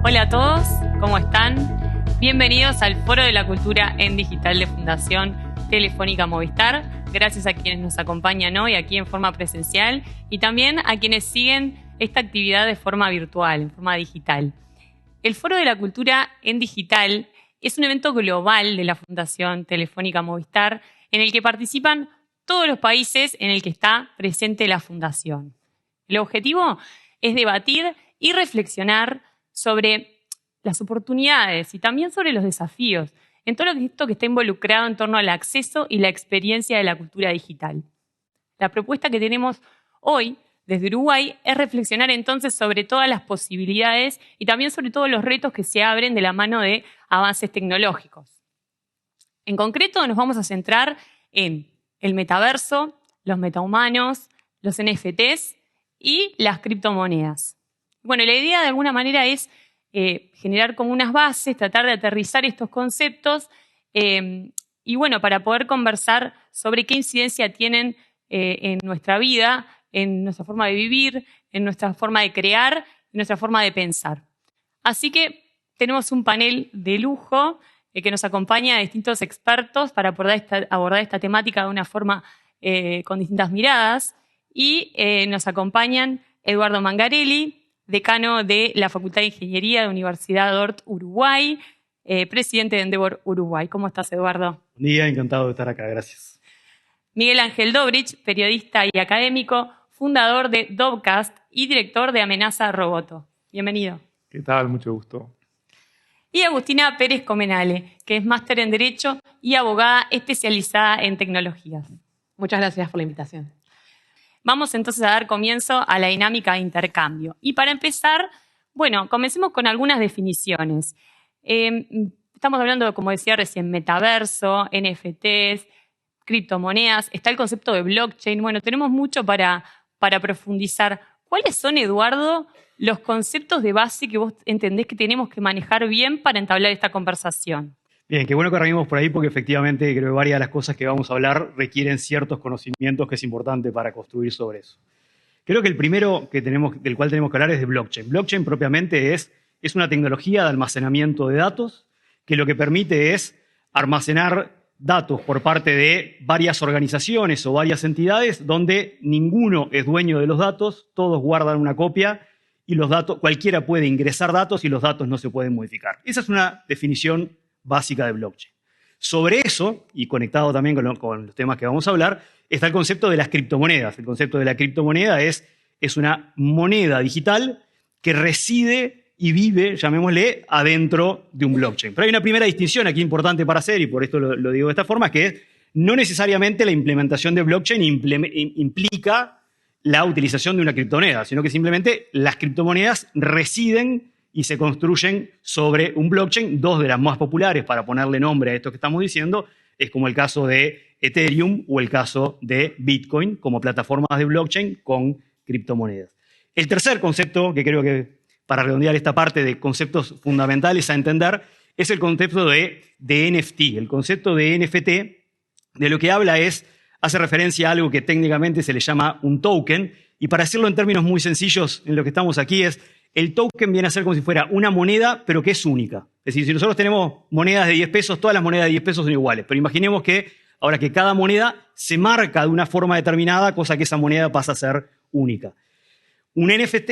Hola a todos, ¿cómo están? Bienvenidos al Foro de la Cultura en Digital de Fundación Telefónica Movistar. Gracias a quienes nos acompañan hoy aquí en forma presencial y también a quienes siguen esta actividad de forma virtual, en forma digital. El Foro de la Cultura en Digital es un evento global de la Fundación Telefónica Movistar en el que participan todos los países en el que está presente la Fundación. El objetivo es debatir y reflexionar sobre las oportunidades y también sobre los desafíos en todo esto que está involucrado en torno al acceso y la experiencia de la cultura digital. La propuesta que tenemos hoy desde Uruguay es reflexionar entonces sobre todas las posibilidades y también sobre todos los retos que se abren de la mano de avances tecnológicos. En concreto nos vamos a centrar en el metaverso, los metahumanos, los NFTs y las criptomonedas. Bueno, la idea de alguna manera es generar como unas bases, tratar de aterrizar estos conceptos y bueno, para poder conversar sobre qué incidencia tienen en nuestra vida, en nuestra forma de vivir, en nuestra forma de crear, en nuestra forma de pensar. Así que tenemos un panel de lujo que nos acompaña a distintos expertos para abordar esta temática de una forma con distintas miradas. Y nos acompañan Eduardo Mangarelli, decano de la Facultad de Ingeniería de la Universidad DORT Uruguay, presidente de Endeavor Uruguay. ¿Cómo estás, Eduardo? Buen día, encantado de estar acá, gracias. Miguel Ángel Dobrich, periodista y académico, fundador de Dovcast y director de Amenaza Roboto. Bienvenido. ¿Qué tal? Mucho gusto. Y Agustina Pérez Comenale, que es máster en Derecho y abogada especializada en tecnologías. Muchas gracias por la invitación. Vamos entonces a dar comienzo a la dinámica de intercambio. Y para empezar, bueno, comencemos con algunas definiciones. Estamos hablando, como decía recién, metaverso, NFTs, criptomonedas, está el concepto de blockchain. Bueno, tenemos mucho para profundizar. ¿Cuáles son, Eduardo, los conceptos de base que vos entendés que tenemos que manejar bien para entablar esta conversación? Bien, qué bueno que arranquemos por ahí porque efectivamente creo que varias de las cosas que vamos a hablar requieren ciertos conocimientos que es importante para construir sobre eso. Creo que el primero del cual tenemos que hablar es de blockchain. Blockchain propiamente es una tecnología de almacenamiento de datos que lo que permite es almacenar datos por parte de varias organizaciones o varias entidades donde ninguno es dueño de los datos, todos guardan una copia y los datos, cualquiera puede ingresar datos y los datos no se pueden modificar. Esa es una definición básica de blockchain. Sobre eso, y conectado también con los temas que vamos a hablar, está el concepto de las criptomonedas. El concepto de la criptomoneda es una moneda digital que reside y vive, llamémosle, adentro de un blockchain. Pero hay una primera distinción aquí importante para hacer, y por esto lo digo de esta forma, que es no necesariamente la implementación de blockchain implica la utilización de una criptomoneda, sino que simplemente las criptomonedas residen y se construyen sobre un blockchain. Dos de las más populares para ponerle nombre a esto que estamos diciendo es como el caso de Ethereum o el caso de Bitcoin como plataformas de blockchain con criptomonedas. El tercer concepto que creo que para redondear esta parte de conceptos fundamentales a entender es el concepto de NFT. El concepto de NFT de lo que habla hace referencia a algo que técnicamente se le llama un token, y para decirlo en términos muy sencillos en lo que estamos aquí el token viene a ser como si fuera una moneda, pero que es única. Es decir, si nosotros tenemos monedas de 10 pesos, todas las monedas de 10 pesos son iguales. Pero imaginemos que ahora que cada moneda se marca de una forma determinada, cosa que esa moneda pasa a ser única. Un NFT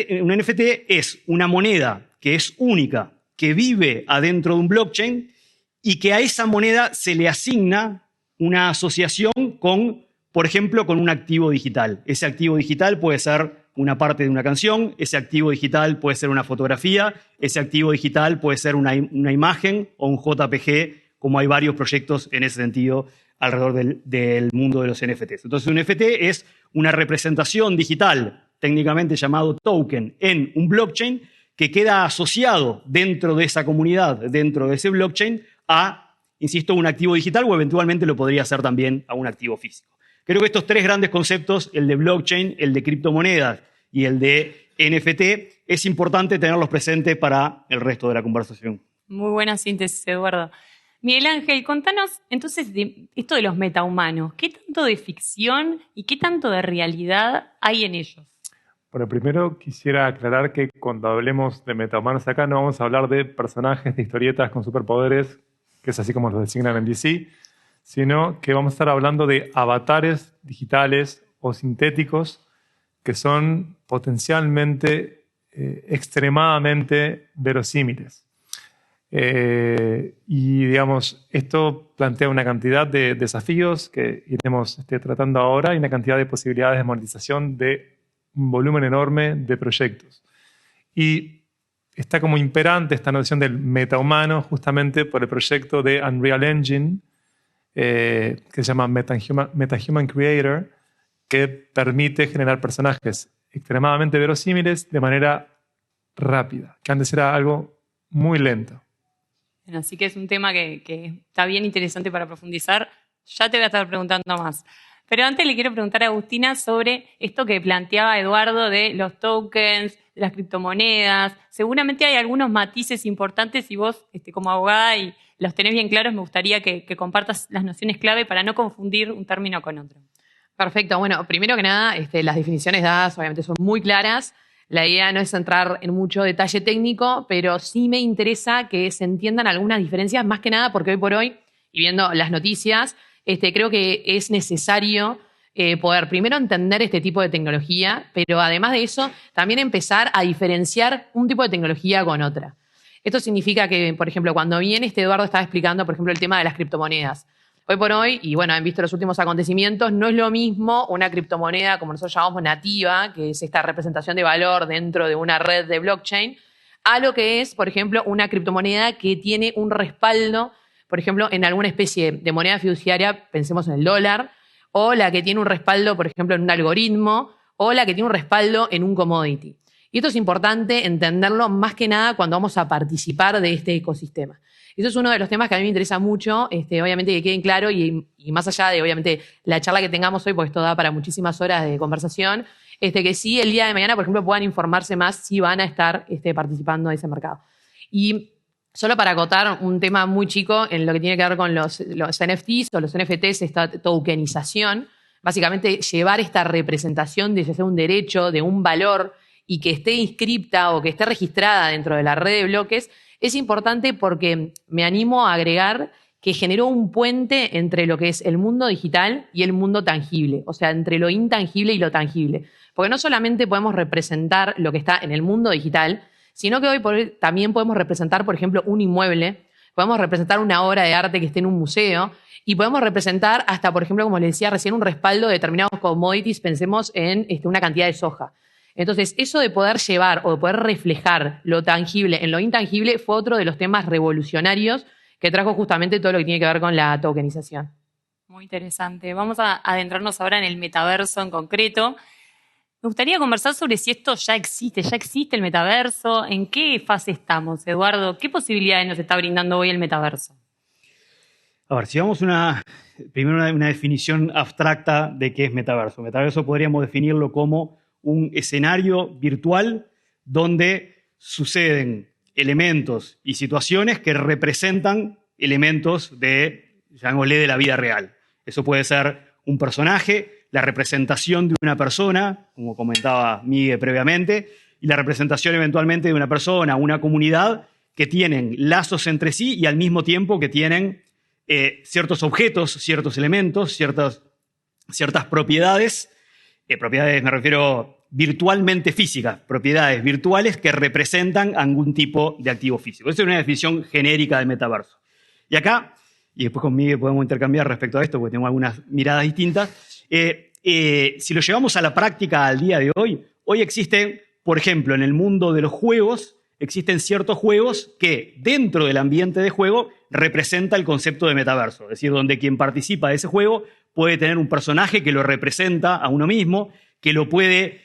es una moneda que es única, que vive adentro de un blockchain y que a esa moneda se le asigna una asociación con, por ejemplo, con un activo digital. Ese activo digital puede ser una parte de una canción, ese activo digital puede ser una fotografía, ese activo digital puede ser una imagen o un JPG, como hay varios proyectos en ese sentido alrededor del mundo de los NFTs. Entonces, un NFT es una representación digital, técnicamente llamado token, en un blockchain que queda asociado dentro de esa comunidad, dentro de ese blockchain, a, insisto, un activo digital o eventualmente lo podría hacer también a un activo físico. Creo que estos tres grandes conceptos, el de blockchain, el de criptomonedas y el de NFT, es importante tenerlos presentes para el resto de la conversación. Muy buena síntesis, Eduardo. Miguel Ángel, contanos entonces de esto de los metahumanos. ¿Qué tanto de ficción y qué tanto de realidad hay en ellos? Bueno, primero quisiera aclarar que cuando hablemos de metahumanos acá no vamos a hablar de personajes de historietas con superpoderes, que es así como los designan en DC, sino que vamos a estar hablando de avatares digitales o sintéticos que son potencialmente, extremadamente verosímiles. Y digamos, esto plantea una cantidad de desafíos que iremos tratando ahora y una cantidad de posibilidades de monetización de un volumen enorme de proyectos. Y está como imperante esta noción del metahumano justamente por el proyecto de Unreal Engine, que se llama MetaHuman Creator, que permite generar personajes extremadamente verosímiles de manera rápida, que antes era algo muy lento. Bueno, así que es un tema que está bien interesante para profundizar. Ya te voy a estar preguntando más. Pero antes le quiero preguntar a Agustina sobre esto que planteaba Eduardo de los tokens, de las criptomonedas. Seguramente hay algunos matices importantes y vos, como abogada, y los tenés bien claros, me gustaría que compartas las nociones clave para no confundir un término con otro. Perfecto. Bueno, primero que nada, las definiciones dadas obviamente son muy claras. La idea no es entrar en mucho detalle técnico, pero sí me interesa que se entiendan algunas diferencias, más que nada porque hoy por hoy, y viendo las noticias, creo que es necesario poder primero entender este tipo de tecnología, pero además de eso, también empezar a diferenciar un tipo de tecnología con otra. Esto significa que, por ejemplo, cuando bien Eduardo estaba explicando, por ejemplo, el tema de las criptomonedas, hoy por hoy, y bueno, han visto los últimos acontecimientos, no es lo mismo una criptomoneda, como nosotros llamamos nativa, que es esta representación de valor dentro de una red de blockchain, a lo que es, por ejemplo, una criptomoneda que tiene un respaldo, por ejemplo, en alguna especie de moneda fiduciaria, pensemos en el dólar, o la que tiene un respaldo, por ejemplo, en un algoritmo, o la que tiene un respaldo en un commodity. Y esto es importante entenderlo más que nada cuando vamos a participar de este ecosistema. Eso es uno de los temas que a mí me interesa mucho, obviamente que queden claros y más allá de, obviamente, la charla que tengamos hoy, porque esto da para muchísimas horas de conversación, que sí el día de mañana, por ejemplo, puedan informarse más si van a estar participando de ese mercado. Y solo para acotar un tema muy chico en lo que tiene que ver con los NFTs o los NFTs, esta tokenización, básicamente llevar esta representación de un derecho, de un valor y que esté inscripta o que esté registrada dentro de la red de bloques, es importante porque me animo a agregar que generó un puente entre lo que es el mundo digital y el mundo tangible, o sea, entre lo intangible y lo tangible. Porque no solamente podemos representar lo que está en el mundo digital, sino que hoy por hoy también podemos representar, por ejemplo, un inmueble, podemos representar una obra de arte que esté en un museo y podemos representar hasta, por ejemplo, como les decía recién, un respaldo de determinados commodities, pensemos en una cantidad de soja. Entonces, eso de poder llevar o de poder reflejar lo tangible en lo intangible fue otro de los temas revolucionarios que trajo justamente todo lo que tiene que ver con la tokenización. Muy interesante. Vamos a adentrarnos ahora en el metaverso en concreto. Me gustaría conversar sobre si esto ya existe el metaverso. ¿En qué fase estamos, Eduardo? ¿Qué posibilidades nos está brindando hoy el metaverso? A ver, si vamos primero una definición abstracta de qué es metaverso. Metaverso podríamos definirlo como un escenario virtual donde suceden elementos y situaciones que representan elementos llamémosle, de la vida real. Eso puede ser un personaje, la representación de una persona, como comentaba Miguel previamente, y la representación eventualmente de una persona, una comunidad que tienen lazos entre sí y al mismo tiempo que tienen ciertos objetos, ciertos elementos, ciertas propiedades. Propiedades, me refiero virtualmente físicas, propiedades virtuales que representan algún tipo de activo físico. Esa es una definición genérica de metaverso. Y acá, y después con Miguel podemos intercambiar respecto a esto, porque tenemos algunas miradas distintas, si lo llevamos a la práctica al día de hoy existen, por ejemplo, en el mundo de los juegos, existen ciertos juegos que dentro del ambiente de juego representa el concepto de metaverso, es decir, donde quien participa de ese juego puede tener un personaje que lo representa a uno mismo, que lo puede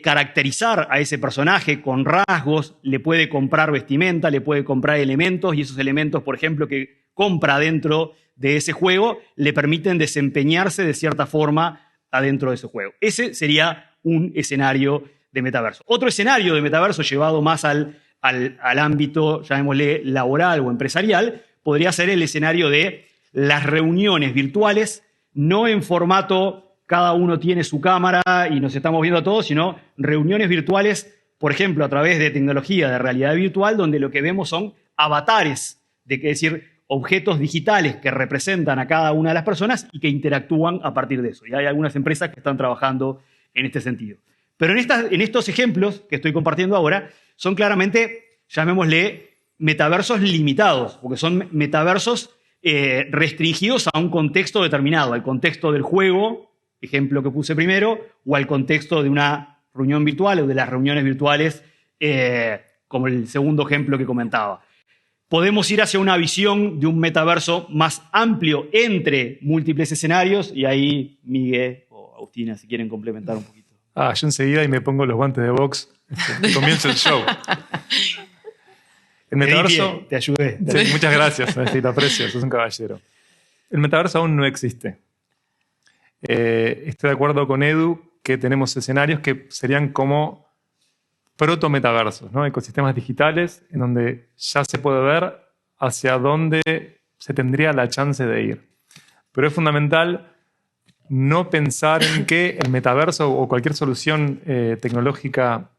caracterizar a ese personaje con rasgos, le puede comprar vestimenta, le puede comprar elementos y esos elementos, por ejemplo, que compra dentro de ese juego, le permiten desempeñarse de cierta forma adentro de ese juego. Ese sería un escenario de metaverso. Otro escenario de metaverso llevado más al ámbito, llamémosle, laboral o empresarial, podría ser el escenario de las reuniones virtuales, no en formato cada uno tiene su cámara y nos estamos viendo a todos, sino reuniones virtuales, por ejemplo, a través de tecnología de realidad virtual, donde lo que vemos son avatares, es decir, objetos digitales que representan a cada una de las personas y que interactúan a partir de eso. Y hay algunas empresas que están trabajando en este sentido. Pero en estos ejemplos que estoy compartiendo ahora, son claramente, llamémosle, metaversos limitados, porque son metaversos restringidos a un contexto determinado, al contexto del juego, ejemplo que puse primero, o al contexto de una reunión virtual o de las reuniones virtuales, como el segundo ejemplo que comentaba. Podemos ir hacia una visión de un metaverso más amplio entre múltiples escenarios, y ahí Miguel o Agustina, si quieren complementar un poquito. Yo enseguida y me pongo los guantes de box y comienzo el show. El metaverso... Te ayudé. Sí, muchas gracias, sí, lo aprecio, sos un caballero. El metaverso aún no existe. Estoy de acuerdo con Edu que tenemos escenarios que serían como proto-metaversos, ¿no? Ecosistemas digitales en donde ya se puede ver hacia dónde se tendría la chance de ir. Pero es fundamental no pensar en que el metaverso o cualquier solución tecnológica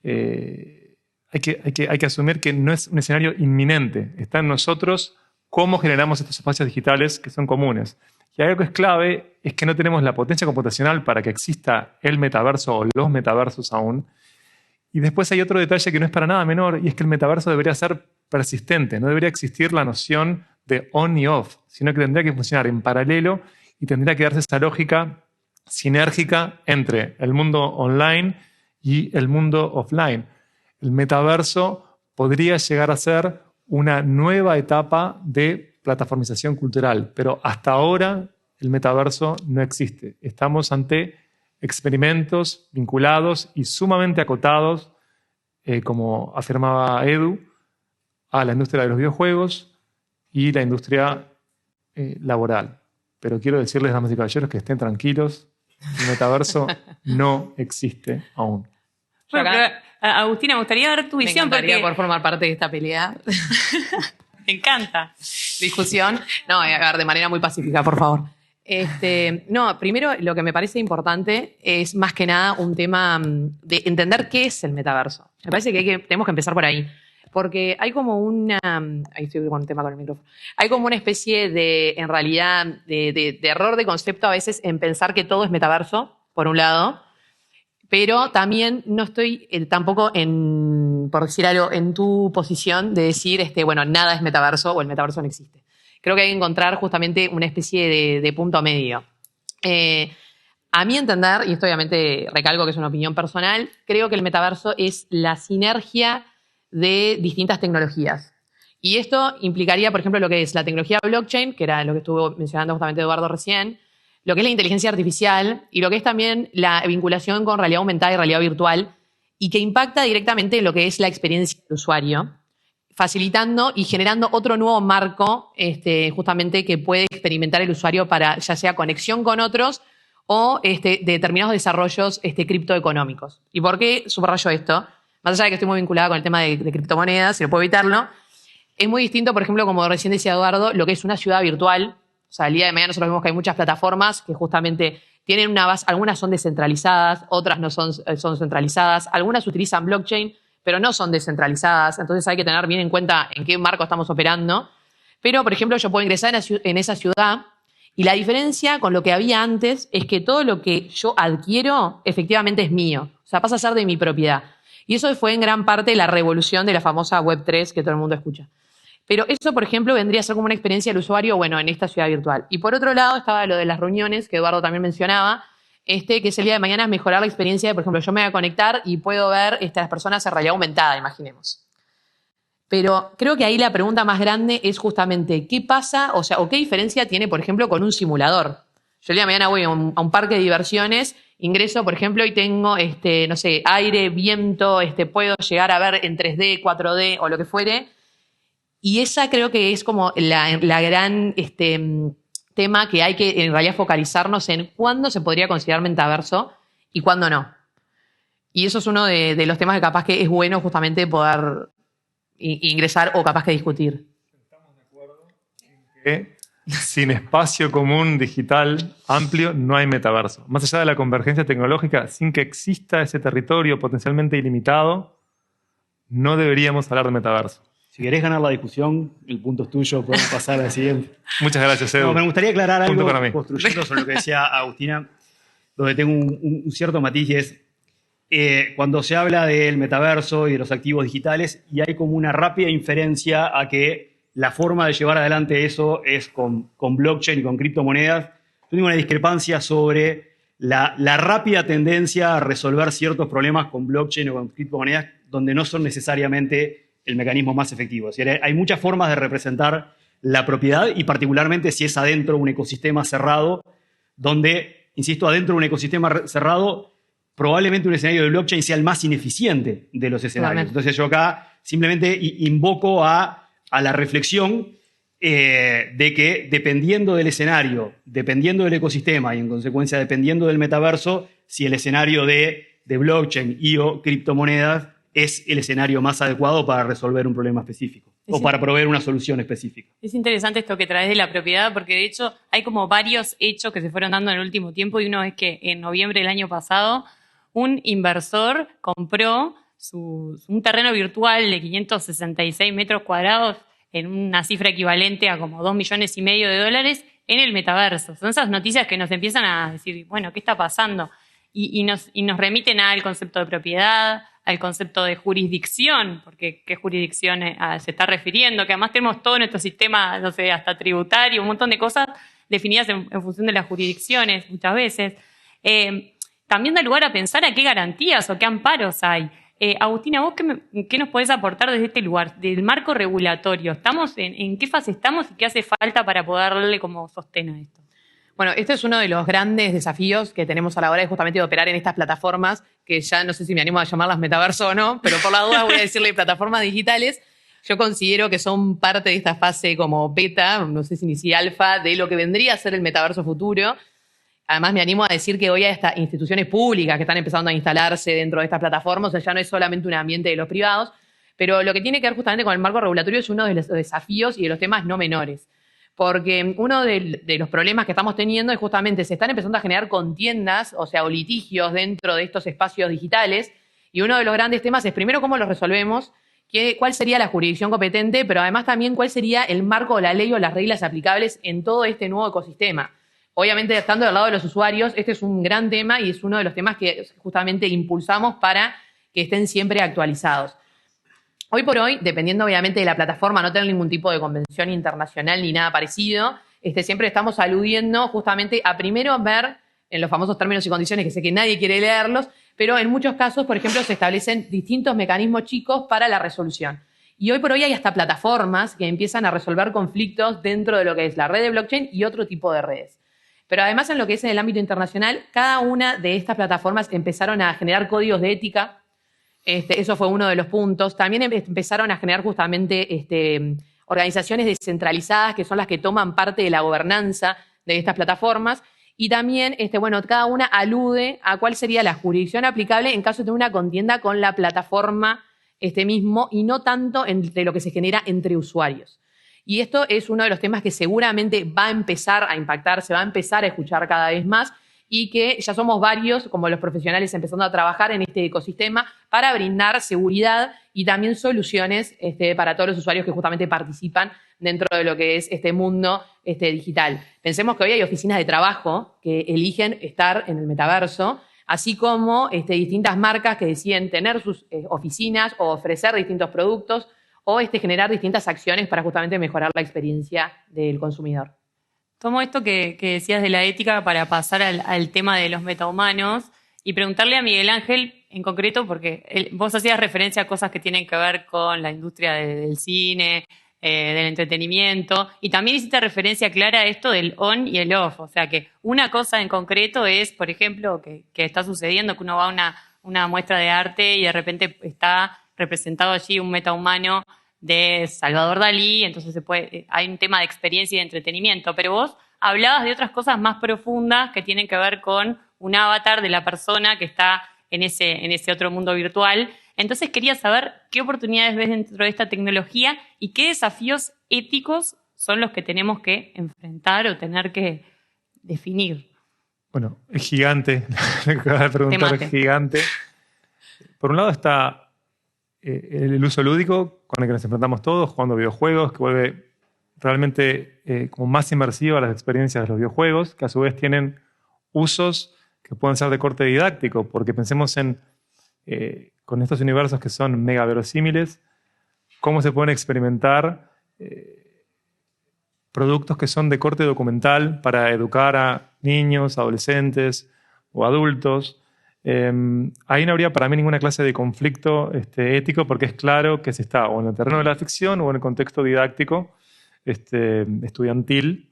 hay que asumir que no es un escenario inminente. Está en nosotros cómo generamos estos espacios digitales que son comunes. Y algo que es clave es que no tenemos la potencia computacional para que exista el metaverso o los metaversos aún. Y después hay otro detalle que no es para nada menor, y es que el metaverso debería ser persistente. No debería existir la noción de on y off, sino que tendría que funcionar en paralelo y tendría que darse esa lógica sinérgica entre el mundo online y el mundo offline. El metaverso podría llegar a ser una nueva etapa de plataformización cultural, pero hasta ahora el metaverso no existe. Estamos ante experimentos vinculados y sumamente acotados, como afirmaba Edu, a la industria de los videojuegos y la industria laboral. Pero quiero decirles, damas y caballeros, que estén tranquilos, el metaverso no existe aún. Bueno, pero, Agustina, me gustaría ver tu visión. Me encantaría porque... poder formar parte de esta pelea. Me encanta. Discusión. No, a ver, de manera muy pacífica, por favor. No, primero lo que me parece importante es más que nada un tema de entender qué es el metaverso. Me parece que tenemos que empezar por ahí. Porque hay como una... Ahí estoy con un tema con el micrófono. Hay como una especie de, en realidad, de error de concepto a veces en pensar que todo es metaverso, por un lado. Pero también no estoy tampoco por decir algo, en tu posición de decir, bueno, nada es metaverso o el metaverso no existe. Creo que hay que encontrar justamente una especie de punto medio. A mi entender, y esto obviamente recalco que es una opinión personal, creo que el metaverso es la sinergia de distintas tecnologías. Y esto implicaría, por ejemplo, lo que es la tecnología blockchain, que era lo que estuvo mencionando justamente Eduardo recién, lo que es la inteligencia artificial y lo que es también la vinculación con realidad aumentada y realidad virtual, y que impacta directamente en lo que es la experiencia del usuario, facilitando y generando otro nuevo marco justamente que puede experimentar el usuario para ya sea conexión con otros o de determinados desarrollos criptoeconómicos. ¿Y por qué subrayo esto? Más allá de que estoy muy vinculada con el tema de criptomonedas, si no puedo evitarlo, es muy distinto, por ejemplo, como recién decía Eduardo, lo que es una ciudad virtual. O sea, el día de mañana nosotros vemos que hay muchas plataformas que justamente tienen una base, algunas son descentralizadas, otras no son centralizadas, algunas utilizan blockchain, pero no son descentralizadas, entonces hay que tener bien en cuenta en qué marco estamos operando. Pero, por ejemplo, yo puedo ingresar en esa ciudad y la diferencia con lo que había antes es que todo lo que yo adquiero efectivamente es mío, o sea, pasa a ser de mi propiedad. Y eso fue en gran parte la revolución de la famosa Web3 que todo el mundo escucha. Pero eso, por ejemplo, vendría a ser como una experiencia del usuario, bueno, en esta ciudad virtual. Y por otro lado estaba lo de las reuniones, que Eduardo también mencionaba, que es el día de mañana mejorar la experiencia de, por ejemplo, yo me voy a conectar y puedo ver a las personas en realidad aumentada, imaginemos. Pero creo que ahí la pregunta más grande es justamente qué pasa, o sea, o qué diferencia tiene, por ejemplo, con un simulador. Yo el día de mañana voy a un parque de diversiones, ingreso, por ejemplo, y tengo, no sé, aire, viento, puedo llegar a ver en 3D, 4D o lo que fuere. Y esa creo que es como la gran tema que hay que en realidad focalizarnos en cuándo se podría considerar metaverso y cuándo no. Y eso es uno de los temas que capaz que es bueno justamente poder ingresar o capaz que discutir. Estamos de acuerdo en que sin espacio común digital amplio no hay metaverso. Más allá de la convergencia tecnológica, sin que exista ese territorio potencialmente ilimitado, no deberíamos hablar de metaverso. Si querés ganar la discusión, el punto es tuyo, podemos pasar al siguiente. Muchas gracias, Edu. No, me gustaría aclarar algo Punto para mí. construyendo sobre lo que decía Agustina, donde tengo un cierto matiz, y es cuando se habla del metaverso y de los activos digitales, y hay como una rápida inferencia a que la forma de llevar adelante eso es con blockchain y con criptomonedas. Yo tengo una discrepancia sobre la rápida tendencia a resolver ciertos problemas con blockchain o con criptomonedas donde no son necesariamente el mecanismo más efectivo. Es decir, hay muchas formas de representar la propiedad, y particularmente si es adentro de un ecosistema cerrado, donde, insisto, adentro de un ecosistema cerrado, probablemente un escenario de blockchain sea el más ineficiente de los escenarios. Claramente. Entonces yo acá simplemente invoco a la reflexión de que dependiendo del escenario, dependiendo del ecosistema y en consecuencia dependiendo del metaverso, si el escenario de blockchain y o criptomonedas es el escenario más adecuado para resolver un problema específico o para proveer una solución específica. Es interesante esto que traes de la propiedad, porque de hecho hay como varios hechos que se fueron dando en el último tiempo, y uno es que en noviembre del año pasado un inversor compró un terreno virtual de 566 metros cuadrados en una cifra equivalente a como $2,5 millones en el metaverso. Son esas noticias que nos empiezan a decir, bueno, ¿qué está pasando? Y nos remiten al concepto de propiedad, al concepto de jurisdicción, porque ¿qué jurisdicción se está refiriendo? Que además tenemos todo nuestro sistema, no sé, hasta tributario, un montón de cosas definidas en función de las jurisdicciones muchas veces. También da lugar a pensar a qué garantías o qué amparos hay. Agustina, ¿vos qué nos podés aportar desde este lugar, del marco regulatorio? ¿En qué fase estamos y qué hace falta para poder darle como sostén a esto? Bueno, este es uno de los grandes desafíos que tenemos a la hora de justamente de operar en estas plataformas, que ya no sé si me animo a llamarlas metaverso o no, pero por la duda voy a decirle plataformas digitales. Yo considero que son parte de esta fase como beta, no sé si alfa, de lo que vendría a ser el metaverso futuro. Además, me animo a decir que hoy hay hasta instituciones públicas que están empezando a instalarse dentro de estas plataformas, o sea, ya no es solamente un ambiente de los privados, pero lo que tiene que ver justamente con el marco regulatorio es uno de los desafíos y de los temas no menores. Porque uno de los problemas que estamos teniendo es justamente se están empezando a generar contiendas, o sea, o litigios dentro de estos espacios digitales, y uno de los grandes temas es primero cómo los resolvemos, cuál sería la jurisdicción competente, pero además también cuál sería el marco o la ley o las reglas aplicables en todo este nuevo ecosistema. Obviamente, estando del lado de los usuarios, este es un gran tema y es uno de los temas que justamente impulsamos para que estén siempre actualizados. Hoy por hoy, dependiendo obviamente de la plataforma, no tener ningún tipo de convención internacional ni nada parecido, siempre estamos aludiendo justamente a primero ver en los famosos términos y condiciones, que sé que nadie quiere leerlos, pero en muchos casos, por ejemplo, se establecen distintos mecanismos chicos para la resolución. Y hoy por hoy hay hasta plataformas que empiezan a resolver conflictos dentro de lo que es la red de blockchain y otro tipo de redes. Pero además, en lo que es en el ámbito internacional, cada una de estas plataformas empezaron a generar códigos de ética. Eso fue uno de los puntos. También empezaron a generar justamente organizaciones descentralizadas que son las que toman parte de la gobernanza de estas plataformas. Y también, cada una alude a cuál sería la jurisdicción aplicable en caso de una contienda con la plataforma mismo y no tanto de lo que se genera entre usuarios. Y esto es uno de los temas que seguramente va a empezar a impactar, se va a empezar a escuchar cada vez más, y que ya somos varios, como los profesionales, empezando a trabajar en este ecosistema para brindar seguridad y también soluciones para todos los usuarios que justamente participan dentro de lo que es este mundo digital. Pensemos que hoy hay oficinas de trabajo que eligen estar en el metaverso, así como distintas marcas que deciden tener sus oficinas o ofrecer distintos productos o generar distintas acciones para justamente mejorar la experiencia del consumidor. Tomo esto que decías de la ética para pasar al tema de los metahumanos y preguntarle a Miguel Ángel en concreto, porque vos hacías referencia a cosas que tienen que ver con la industria del cine, del entretenimiento, y también hiciste referencia clara a esto del on y el off. O sea que una cosa en concreto es, por ejemplo, que está sucediendo que uno va a una muestra de arte y de repente está representado allí un metahumano de Salvador Dalí, entonces hay un tema de experiencia y de entretenimiento, pero vos hablabas de otras cosas más profundas que tienen que ver con un avatar de la persona que está en ese otro mundo virtual. Entonces quería saber qué oportunidades ves dentro de esta tecnología y qué desafíos éticos son los que tenemos que enfrentar o tener que definir? Bueno, es gigante, lo que acabas de preguntar es gigante. Por un lado está el uso lúdico con el que nos enfrentamos todos, jugando videojuegos, que vuelve realmente como más inmersiva las experiencias de los videojuegos, que a su vez tienen usos que pueden ser de corte didáctico, porque pensemos en, con estos universos que son mega verosímiles, cómo se pueden experimentar productos que son de corte documental para educar a niños, adolescentes o adultos. Ahí no habría para mí ninguna clase de conflicto ético, porque es claro que se está o en el terreno de la ficción o en el contexto didáctico estudiantil.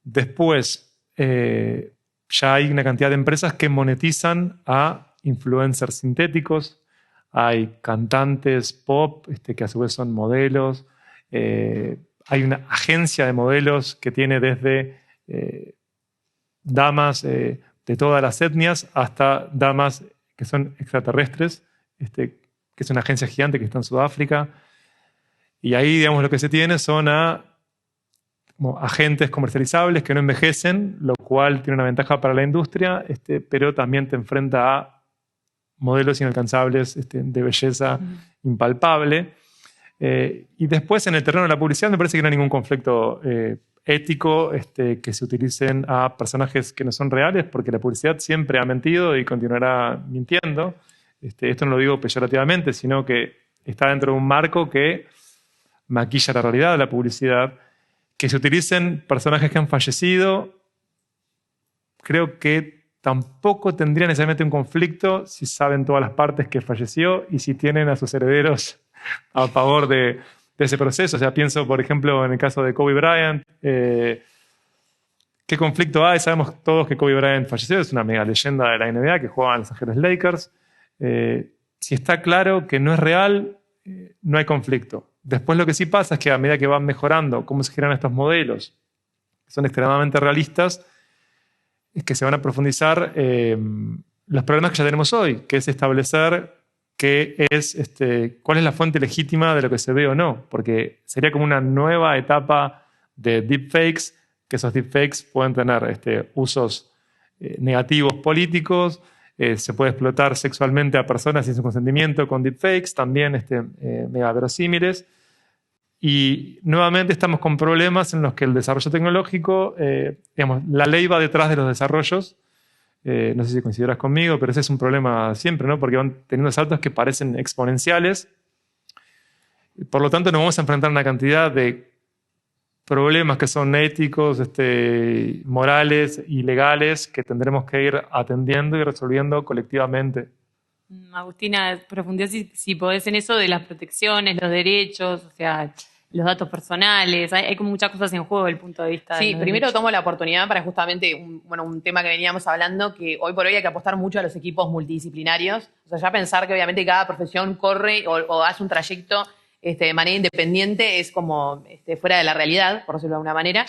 Después, ya hay una cantidad de empresas que monetizan a influencers sintéticos. Hay cantantes pop que a su vez son modelos. Hay una agencia de modelos que tiene desde damas de todas las etnias hasta damas que son extraterrestres, que es una agencia gigante que está en Sudáfrica. Y ahí, digamos, lo que se tiene son como agentes comercializables que no envejecen, lo cual tiene una ventaja para la industria, pero también te enfrenta a modelos inalcanzables de belleza impalpable. Y después, en el terreno de la publicidad, me parece que no hay ningún conflicto ético que se utilicen a personajes que no son reales, porque la publicidad siempre ha mentido y continuará mintiendo. Esto no lo digo peyorativamente, sino que está dentro de un marco que maquilla la realidad de la publicidad. Que se utilicen personajes que han fallecido, creo que tampoco tendría necesariamente un conflicto si saben todas las partes que falleció y si tienen a sus herederos a favor de ese proceso. O sea, pienso, por ejemplo, en el caso de Kobe Bryant. ¿Qué conflicto hay? Sabemos todos que Kobe Bryant falleció, es una mega leyenda de la NBA que jugaba en Los Ángeles Lakers. Si está claro que no es real, no hay conflicto. Después lo que sí pasa es que a medida que van mejorando cómo se generan estos modelos, que son extremadamente realistas, es que se van a profundizar los problemas que ya tenemos hoy, que es establecer cuál es la fuente legítima de lo que se ve o no, porque sería como una nueva etapa de deepfakes, que esos deepfakes pueden tener usos negativos políticos, se puede explotar sexualmente a personas sin su consentimiento con deepfakes, también mega verosímiles. Y nuevamente estamos con problemas en los que el desarrollo tecnológico, digamos, la ley va detrás de los desarrollos. No sé si coincidirás conmigo, pero ese es un problema siempre, ¿no? Porque van teniendo saltos que parecen exponenciales. Por lo tanto, nos vamos a enfrentar a una cantidad de problemas que son éticos, morales y legales que tendremos que ir atendiendo y resolviendo colectivamente. Agustina, profundiza si podés en eso de las protecciones, los derechos, o sea, los datos personales. Hay como muchas cosas en juego desde el punto de vista de Sí, los primero derechos. tomo la oportunidad para justamente un tema que veníamos hablando, que hoy por hoy hay que apostar mucho a los equipos multidisciplinarios. O sea, ya pensar que obviamente cada profesión corre o hace un trayecto de manera independiente es como fuera de la realidad, por decirlo de alguna manera.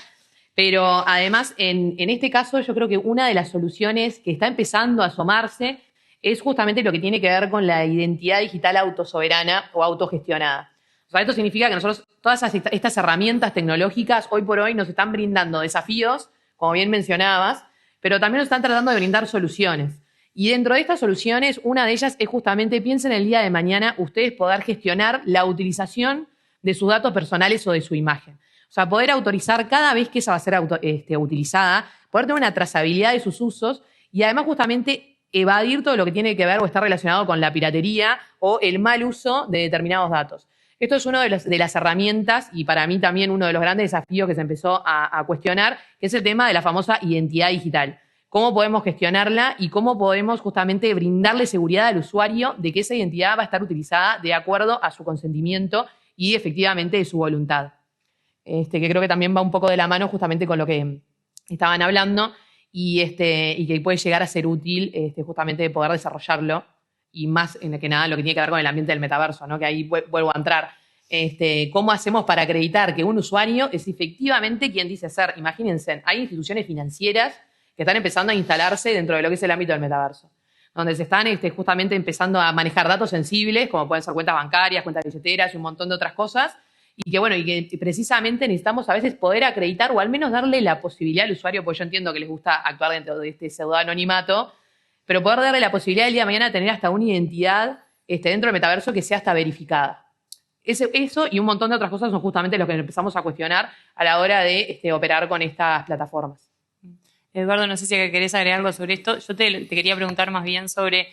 Pero además, en este caso, yo creo que una de las soluciones que está empezando a asomarse es justamente lo que tiene que ver con la identidad digital autosoberana o autogestionada. O sea, esto significa que nosotros, todas estas herramientas tecnológicas, hoy por hoy nos están brindando desafíos, como bien mencionabas, pero también nos están tratando de brindar soluciones. Y dentro de estas soluciones, una de ellas es justamente, piensen el día de mañana, ustedes poder gestionar la utilización de sus datos personales o de su imagen. O sea, poder autorizar cada vez que esa va a ser utilizada, poder tener una trazabilidad de sus usos y además justamente evadir todo lo que tiene que ver o está relacionado con la piratería o el mal uso de determinados datos. Esto es una de las herramientas y para mí también uno de los grandes desafíos que se empezó a cuestionar, que es el tema de la famosa identidad digital. Cómo podemos gestionarla y cómo podemos justamente brindarle seguridad al usuario de que esa identidad va a estar utilizada de acuerdo a su consentimiento y efectivamente de su voluntad. Que creo que también va un poco de la mano justamente con lo que estaban hablando y que puede llegar a ser útil justamente poder desarrollarlo y más que nada lo que tiene que ver con el ambiente del metaverso, ¿no? Que ahí vuelvo a entrar. ¿Cómo hacemos para acreditar que un usuario es efectivamente quien dice ser? Imagínense, hay instituciones financieras que están empezando a instalarse dentro de lo que es el ámbito del metaverso, donde se están justamente empezando a manejar datos sensibles, como pueden ser cuentas bancarias, cuentas billeteras y un montón de otras cosas, y que precisamente necesitamos a veces poder acreditar o al menos darle la posibilidad al usuario, porque yo entiendo que les gusta actuar dentro de este pseudoanonimato, pero poder darle la posibilidad el día de mañana de tener hasta una identidad dentro del metaverso que sea hasta verificada. Eso y un montón de otras cosas son justamente lo que empezamos a cuestionar a la hora de operar con estas plataformas. Eduardo, no sé si querés agregar algo sobre esto. Yo te quería preguntar más bien sobre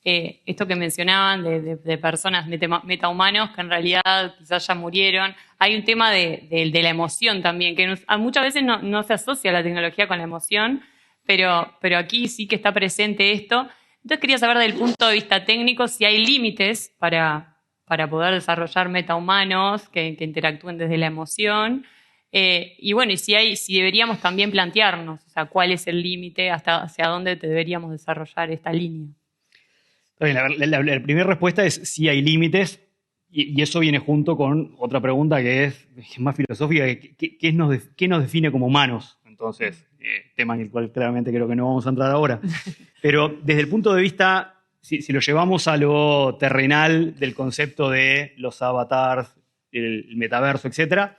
esto que mencionaban de personas metahumanos que en realidad quizás ya murieron. Hay un tema de la emoción también, que muchas veces no se asocia la tecnología con la emoción, pero aquí sí que está presente esto. Entonces quería saber del punto de vista técnico si hay límites para poder desarrollar metahumanos que interactúen desde la emoción. Y si deberíamos también plantearnos, o sea, cuál es el límite, hacia dónde deberíamos desarrollar esta línea. La primera respuesta es sí hay límites, y eso viene junto con otra pregunta que es más filosófica, ¿qué nos define como humanos? Entonces, tema en el cual claramente creo que no vamos a entrar ahora. Pero desde el punto de vista, si lo llevamos a lo terrenal del concepto de los avatars, el metaverso, etc.,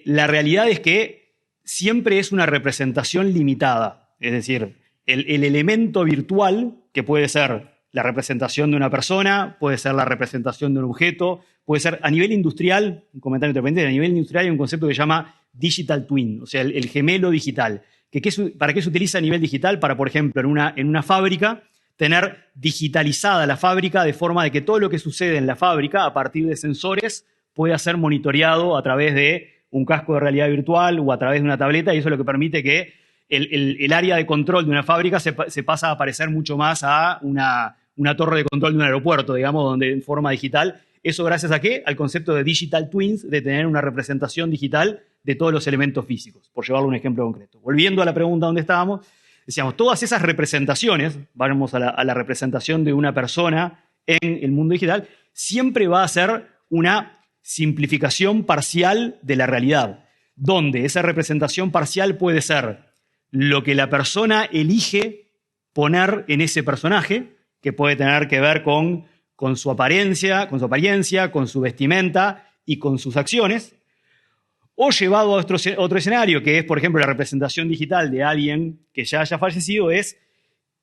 la realidad es que siempre es una representación limitada. Es decir, el elemento virtual, que puede ser la representación de una persona, puede ser la representación de un objeto, puede ser a nivel industrial, un comentario independiente, a nivel industrial hay un concepto que se llama digital twin, o sea, el gemelo digital. ¿Para qué se utiliza a nivel digital? Para, por ejemplo, en una fábrica, tener digitalizada la fábrica de forma de que todo lo que sucede en la fábrica, a partir de sensores, pueda ser monitoreado a través de un casco de realidad virtual o a través de una tableta, y eso es lo que permite que el área de control de una fábrica se pasa a parecer mucho más a una torre de control de un aeropuerto, digamos, donde en forma digital. ¿Eso gracias a qué? Al concepto de digital twins, de tener una representación digital de todos los elementos físicos, por llevarlo a un ejemplo concreto. Volviendo a la pregunta donde estábamos, decíamos, todas esas representaciones, vamos a la representación de una persona en el mundo digital, siempre va a ser una simplificación parcial de la realidad, donde esa representación parcial puede ser lo que la persona elige poner en ese personaje, que puede tener que ver con su apariencia, con su vestimenta y con sus acciones, o llevado a otro escenario, que es, por ejemplo, la representación digital de alguien que ya haya fallecido, es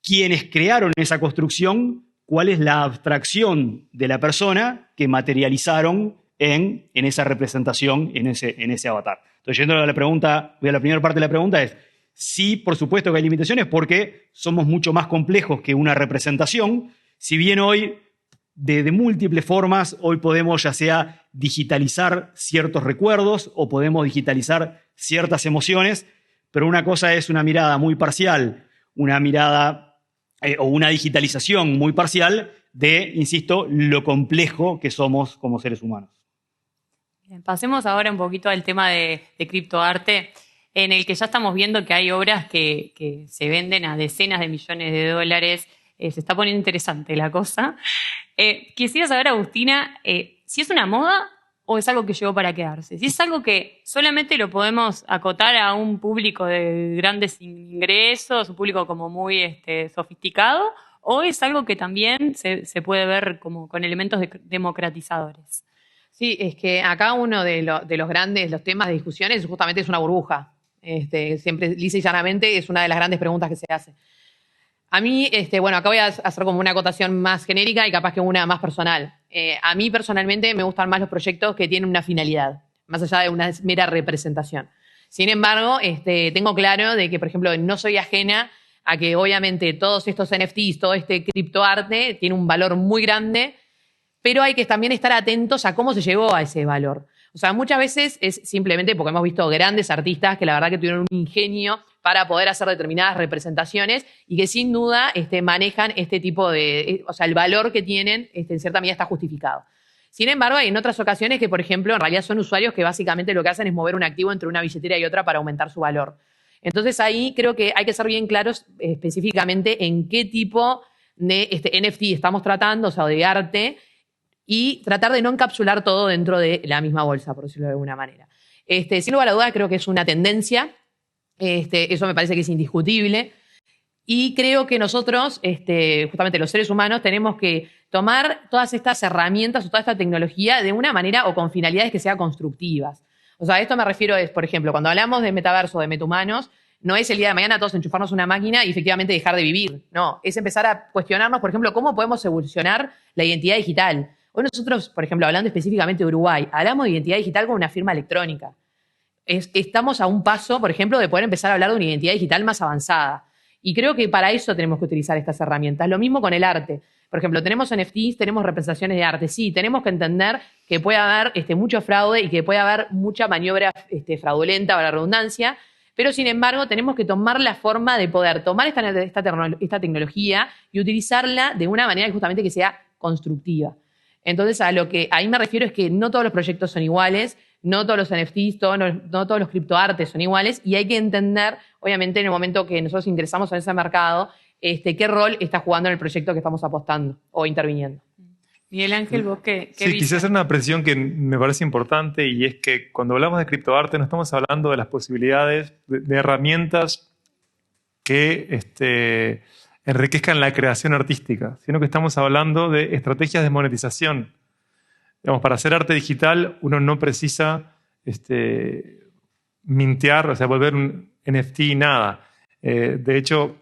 quienes crearon esa construcción, cuál es la abstracción de la persona que materializaron en esa representación, en ese avatar. Entonces, yendo a la primera parte de la pregunta es, sí, por supuesto que hay limitaciones porque somos mucho más complejos que una representación, si bien hoy, de múltiples formas, hoy podemos ya sea digitalizar ciertos recuerdos o podemos digitalizar ciertas emociones, pero una cosa es una mirada muy parcial, una mirada o una digitalización muy parcial de, insisto, lo complejo que somos como seres humanos. Bien, pasemos ahora un poquito al tema de criptoarte, en el que ya estamos viendo que hay obras que se venden a decenas de millones de dólares. Se está poniendo interesante la cosa. Quisiera saber, Agustina, si es una moda o es algo que llegó para quedarse. Si es algo que solamente lo podemos acotar a un público de grandes ingresos, un público como muy sofisticado, o es algo que también se puede ver como con elementos democratizadores. Sí, es que acá uno de los temas de discusiones justamente es una burbuja. Siempre, lisa y llanamente, es una de las grandes preguntas que se hace. A mí, acá voy a hacer como una acotación más genérica y capaz que una más personal. A mí personalmente me gustan más los proyectos que tienen una finalidad, más allá de una mera representación. Sin embargo, tengo claro de que, por ejemplo, no soy ajena a que obviamente todos estos NFTs, todo este criptoarte tiene un valor muy grande, pero hay que también estar atentos a cómo se llegó a ese valor. O sea, muchas veces es simplemente porque hemos visto grandes artistas que la verdad que tuvieron un ingenio para poder hacer determinadas representaciones y que sin duda manejan este tipo de... O sea, el valor que tienen en cierta medida está justificado. Sin embargo, hay en otras ocasiones que, por ejemplo, en realidad son usuarios que básicamente lo que hacen es mover un activo entre una billetera y otra para aumentar su valor. Entonces ahí creo que hay que ser bien claros específicamente en qué tipo de NFT estamos tratando, o sea, de arte, y tratar de no encapsular todo dentro de la misma bolsa, por decirlo de alguna manera. Sin lugar a dudas, creo que es una tendencia. Eso me parece que es indiscutible. Y creo que nosotros, justamente los seres humanos, tenemos que tomar todas estas herramientas o toda esta tecnología de una manera o con finalidades que sean constructivas. O sea, a esto me refiero es, por ejemplo, cuando hablamos de metaverso o de metahumanos, no es el día de mañana todos enchufarnos una máquina y efectivamente dejar de vivir. No, es empezar a cuestionarnos, por ejemplo, cómo podemos evolucionar la identidad digital. Hoy nosotros, por ejemplo, hablando específicamente de Uruguay, hablamos de identidad digital como una firma electrónica. Estamos a un paso, por ejemplo, de poder empezar a hablar de una identidad digital más avanzada. Y creo que para eso tenemos que utilizar estas herramientas. Lo mismo con el arte. Por ejemplo, tenemos NFTs, tenemos representaciones de arte. Sí, tenemos que entender que puede haber mucho fraude y que puede haber mucha maniobra fraudulenta, para la redundancia, pero sin embargo tenemos que tomar la forma de poder tomar esta tecnología y utilizarla de una manera justamente que sea constructiva. Entonces, a lo que ahí me refiero es que no todos los proyectos son iguales, no todos los NFTs, no todos los criptoartes son iguales, y hay que entender, obviamente, en el momento que nosotros ingresamos en ese mercado, qué rol está jugando en el proyecto que estamos apostando o interviniendo. Miguel Ángel, ¿vos qué Sí, quise hacer una precisión que me parece importante, y es que cuando hablamos de criptoarte no estamos hablando de las posibilidades de herramientas que enriquezcan la creación artística, sino que estamos hablando de estrategias de monetización. Digamos, para hacer arte digital uno no precisa mintear, o sea, volver un NFT nada. De hecho,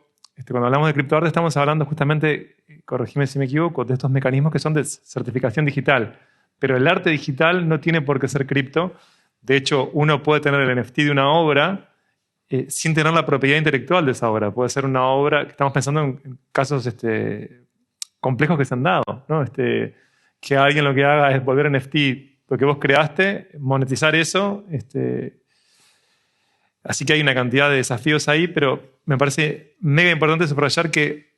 cuando hablamos de criptoarte estamos hablando justamente, corregime si me equivoco, de estos mecanismos que son de certificación digital. Pero el arte digital no tiene por qué ser cripto. De hecho, uno puede tener el NFT de una obra sin tener la propiedad intelectual de esa obra. Puede ser una obra, estamos pensando en casos complejos que se han dado, ¿no? Que alguien lo que haga es volver NFT lo que vos creaste, monetizar eso. Así que hay una cantidad de desafíos ahí, pero me parece mega importante subrayar que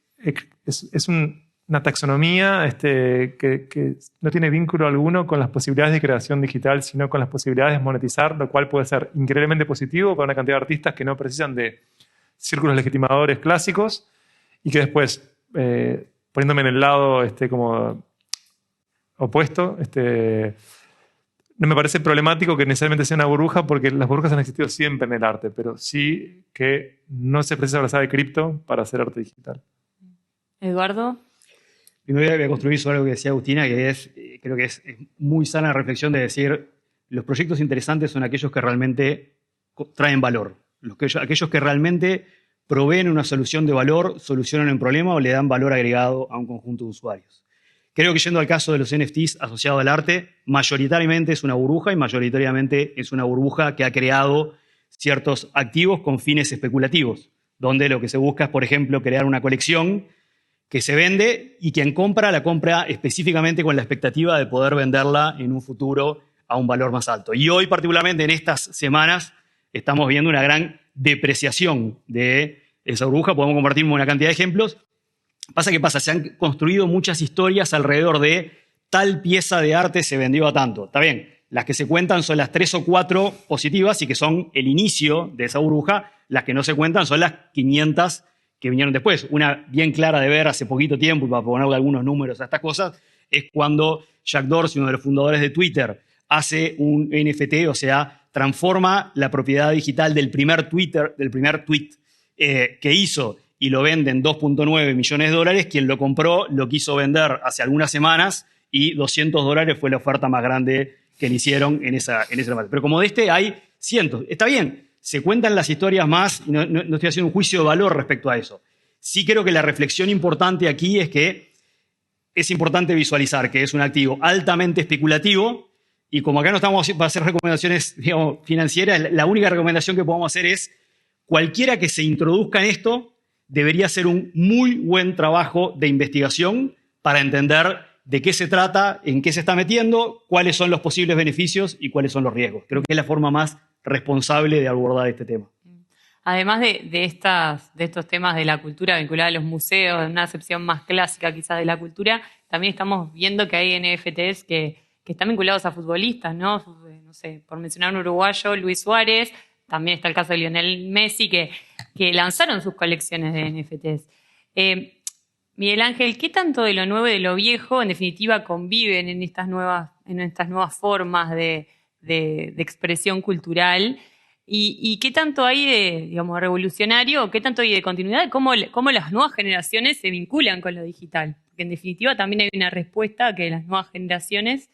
es una taxonomía que no tiene vínculo alguno con las posibilidades de creación digital, sino con las posibilidades de monetizar, lo cual puede ser increíblemente positivo para una cantidad de artistas que no precisan de círculos legitimadores clásicos, y que después, poniéndome en el lado como opuesto, no me parece problemático que necesariamente sea una burbuja, porque las burbujas han existido siempre en el arte, pero sí que no se precisa abrazar de cripto para hacer arte digital. Eduardo. Primero voy a construir sobre algo que decía Agustina, que creo que es muy sana la reflexión de decir, los proyectos interesantes son aquellos que realmente traen valor, aquellos que realmente proveen una solución de valor, solucionan un problema o le dan valor agregado a un conjunto de usuarios. Creo que, yendo al caso de los NFTs asociados al arte, mayoritariamente es una burbuja, y mayoritariamente es una burbuja que ha creado ciertos activos con fines especulativos, donde lo que se busca es, por ejemplo, crear una colección que se vende, y quien compra la compra específicamente con la expectativa de poder venderla en un futuro a un valor más alto. Y hoy, particularmente en estas semanas, estamos viendo una gran depreciación de esa burbuja. Podemos compartir una cantidad de ejemplos. ¿Qué pasa? Se han construido muchas historias alrededor de tal pieza de arte se vendió a tanto. Está bien, las que se cuentan son las 3 o 4 positivas y que son el inicio de esa burbuja. Las que no se cuentan son las 500 que vinieron después. Una bien clara de ver hace poquito tiempo, y para ponerle algunos números a estas cosas, es cuando Jack Dorsey, uno de los fundadores de Twitter, hace un NFT, o sea, transforma la propiedad digital del primer tweet que hizo, y lo vende en $2.9 millones. Quien lo compró lo quiso vender hace algunas semanas, y $200 fue la oferta más grande que le hicieron en ese momento. Pero como de hay cientos. Está bien, se cuentan las historias más, y no estoy haciendo un juicio de valor respecto a eso. Sí creo que la reflexión importante aquí es que es importante visualizar que es un activo altamente especulativo, y como acá no estamos para hacer recomendaciones, digamos, financieras, la única recomendación que podemos hacer es: cualquiera que se introduzca en esto debería hacer un muy buen trabajo de investigación para entender de qué se trata, en qué se está metiendo, cuáles son los posibles beneficios y cuáles son los riesgos. Creo que es la forma más responsable de abordar este tema. Además de estos temas de la cultura vinculada a los museos, en una acepción más clásica quizás de la cultura, también estamos viendo que hay NFTs que están vinculados a futbolistas, ¿no? No sé, por mencionar un uruguayo, Luis Suárez. También está el caso de Lionel Messi, que lanzaron sus colecciones de NFTs. Miguel Ángel, ¿qué tanto de lo nuevo y de lo viejo, en definitiva, conviven en estas nuevas formas de expresión cultural? ¿Y qué tanto hay de, digamos, revolucionario, qué tanto hay de continuidad? ¿Cómo las nuevas generaciones se vinculan con lo digital? Porque en definitiva también hay una respuesta a que las nuevas generaciones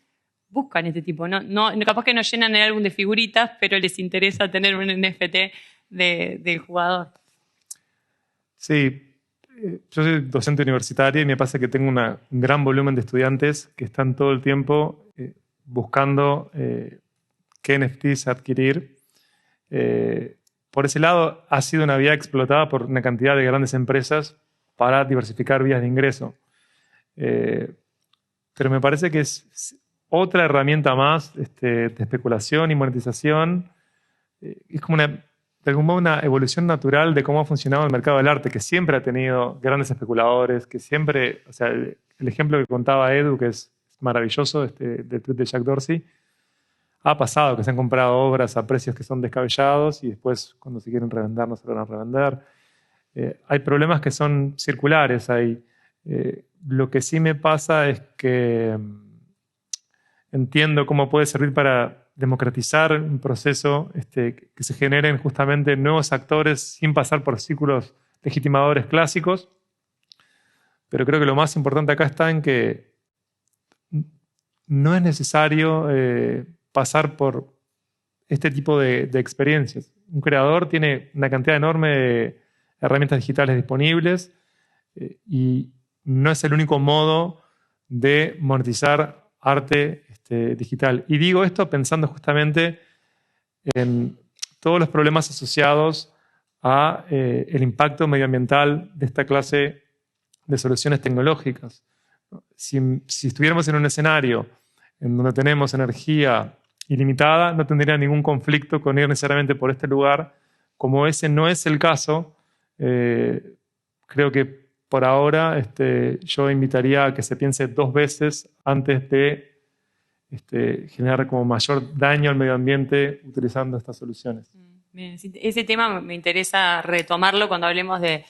buscan este tipo. No, capaz que no llenan el álbum de figuritas, pero les interesa tener un NFT del jugador. Sí, yo soy docente universitario y me pasa que tengo un gran volumen de estudiantes que están todo el tiempo buscando qué NFTs adquirir. Por ese lado, ha sido una vía explotada por una cantidad de grandes empresas para diversificar vías de ingreso. Pero me parece que es otra herramienta más de especulación y monetización. Es como de algún modo una evolución natural de cómo ha funcionado el mercado del arte, que siempre ha tenido grandes especuladores, que siempre, o sea, el ejemplo que contaba Edu, que es maravilloso, del tweet de Jack Dorsey, ha pasado que se han comprado obras a precios que son descabellados y después cuando se quieren revender no se van a revender. Hay problemas que son circulares. Lo que sí me pasa es que entiendo cómo puede servir para democratizar un proceso, que se generen justamente nuevos actores sin pasar por círculos legitimadores clásicos. Pero creo que lo más importante acá está en que no es necesario pasar por este tipo de experiencias. Un creador tiene una cantidad enorme de herramientas digitales disponibles y no es el único modo de monetizar arte digital. Y digo esto pensando justamente en todos los problemas asociados a el impacto medioambiental de esta clase de soluciones tecnológicas. Si estuviéramos en un escenario en donde tenemos energía ilimitada, no tendría ningún conflicto con ir necesariamente por este lugar. Como ese no es el caso, creo que por ahora yo invitaría a que se piense 2 veces antes de generar como mayor daño al medio ambiente utilizando estas soluciones. Bien, ese tema me interesa retomarlo cuando hablemos de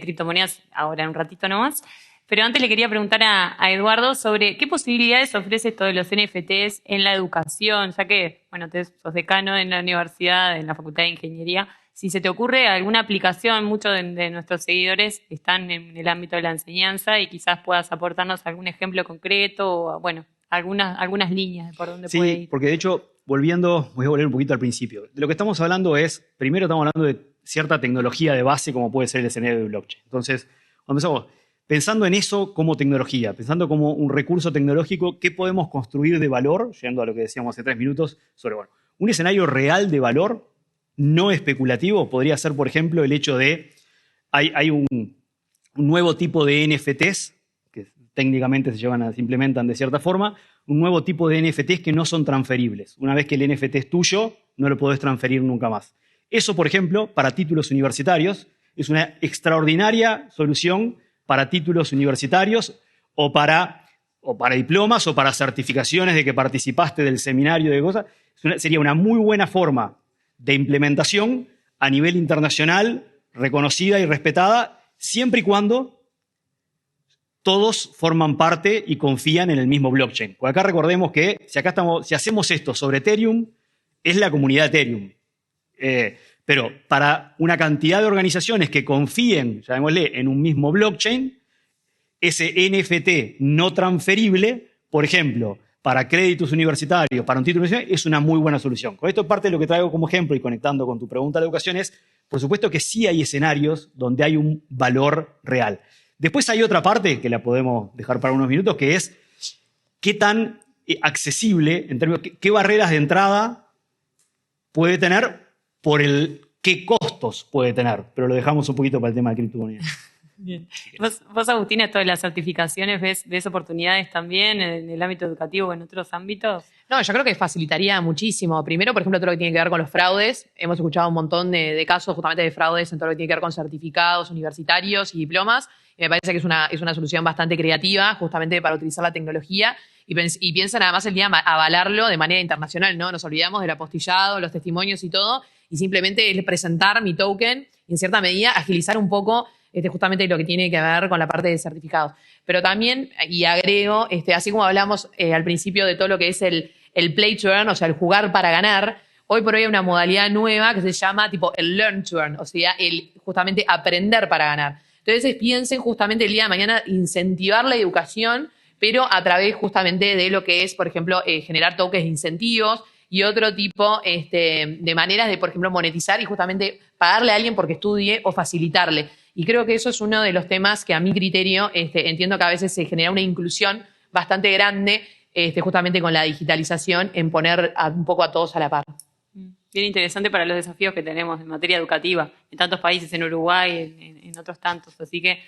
criptomonedas ahora en un ratito nomás. Pero antes le quería preguntar a Eduardo sobre qué posibilidades ofrece esto de los NFTs en la educación, ya que, bueno, sos decano en la universidad, en la Facultad de Ingeniería. Si se te ocurre alguna aplicación, muchos de nuestros seguidores están en el ámbito de la enseñanza y quizás puedas aportarnos algún ejemplo concreto o, bueno, algunas líneas de por dónde puede ir. Sí, porque de hecho, voy a volver un poquito al principio. De lo que estamos hablando primero estamos hablando de cierta tecnología de base como puede ser el escenario de blockchain. Entonces, cuando empezamos pensando en eso como tecnología, pensando como un recurso tecnológico, ¿qué podemos construir de valor? Llegando a lo que decíamos hace 3 minutos, sobre un escenario real de valor, no especulativo, podría ser, por ejemplo, el hecho de hay un nuevo tipo de NFTs, que técnicamente se implementan de cierta forma, un nuevo tipo de NFTs que no son transferibles. Una vez que el NFT es tuyo, no lo podés transferir nunca más. Eso, por ejemplo, para títulos universitarios, es una extraordinaria solución para títulos universitarios o para diplomas o para certificaciones de que participaste del seminario de cosas. Sería una muy buena forma de implementación a nivel internacional, reconocida y respetada, siempre y cuando todos forman parte y confían en el mismo blockchain. Porque acá recordemos que si hacemos esto sobre Ethereum, es la comunidad Ethereum. Pero para una cantidad de organizaciones que confíen, llamémosle, en un mismo blockchain, ese NFT no transferible, por ejemplo, para créditos universitarios, para un título universitario, es una muy buena solución. Con esto parte de lo que traigo como ejemplo y conectando con tu pregunta de educación es, por supuesto que sí hay escenarios donde hay un valor real. Después hay otra parte, que la podemos dejar para unos minutos, que es qué tan accesible, en términos, qué barreras de entrada puede tener por qué costos puede tener, pero lo dejamos un poquito para el tema de criptomonedas. Bien. Vos, Agustín, esto de las certificaciones, ¿ves oportunidades también en el ámbito educativo o en otros ámbitos? No, yo creo que facilitaría muchísimo. Primero, por ejemplo, todo lo que tiene que ver con los fraudes. Hemos escuchado un montón de casos justamente de fraudes en todo lo que tiene que ver con certificados universitarios y diplomas. Y me parece que es una solución bastante creativa justamente para utilizar la tecnología. Y piensan además el día avalarlo de manera internacional, ¿no? Nos olvidamos del apostillado, los testimonios y todo. Y simplemente es presentar mi token y en cierta medida agilizar un poco justamente lo que tiene que ver con la parte de certificados. Pero también, y agrego, así como hablamos al principio de todo lo que es el play to earn, o sea, el jugar para ganar, hoy por hoy hay una modalidad nueva que se llama tipo el learn to earn, o sea, el justamente aprender para ganar. Entonces piensen justamente el día de mañana incentivar la educación, pero a través justamente de lo que es, por ejemplo, generar tokens de incentivos y otro tipo de maneras de, por ejemplo, monetizar y justamente pagarle a alguien porque estudie o facilitarle. Y creo que eso es uno de los temas que a mi criterio entiendo que a veces se genera una inclusión bastante grande justamente con la digitalización en poner un poco a todos a la par. Bien interesante para los desafíos que tenemos en materia educativa en tantos países, en Uruguay, en otros tantos. Así que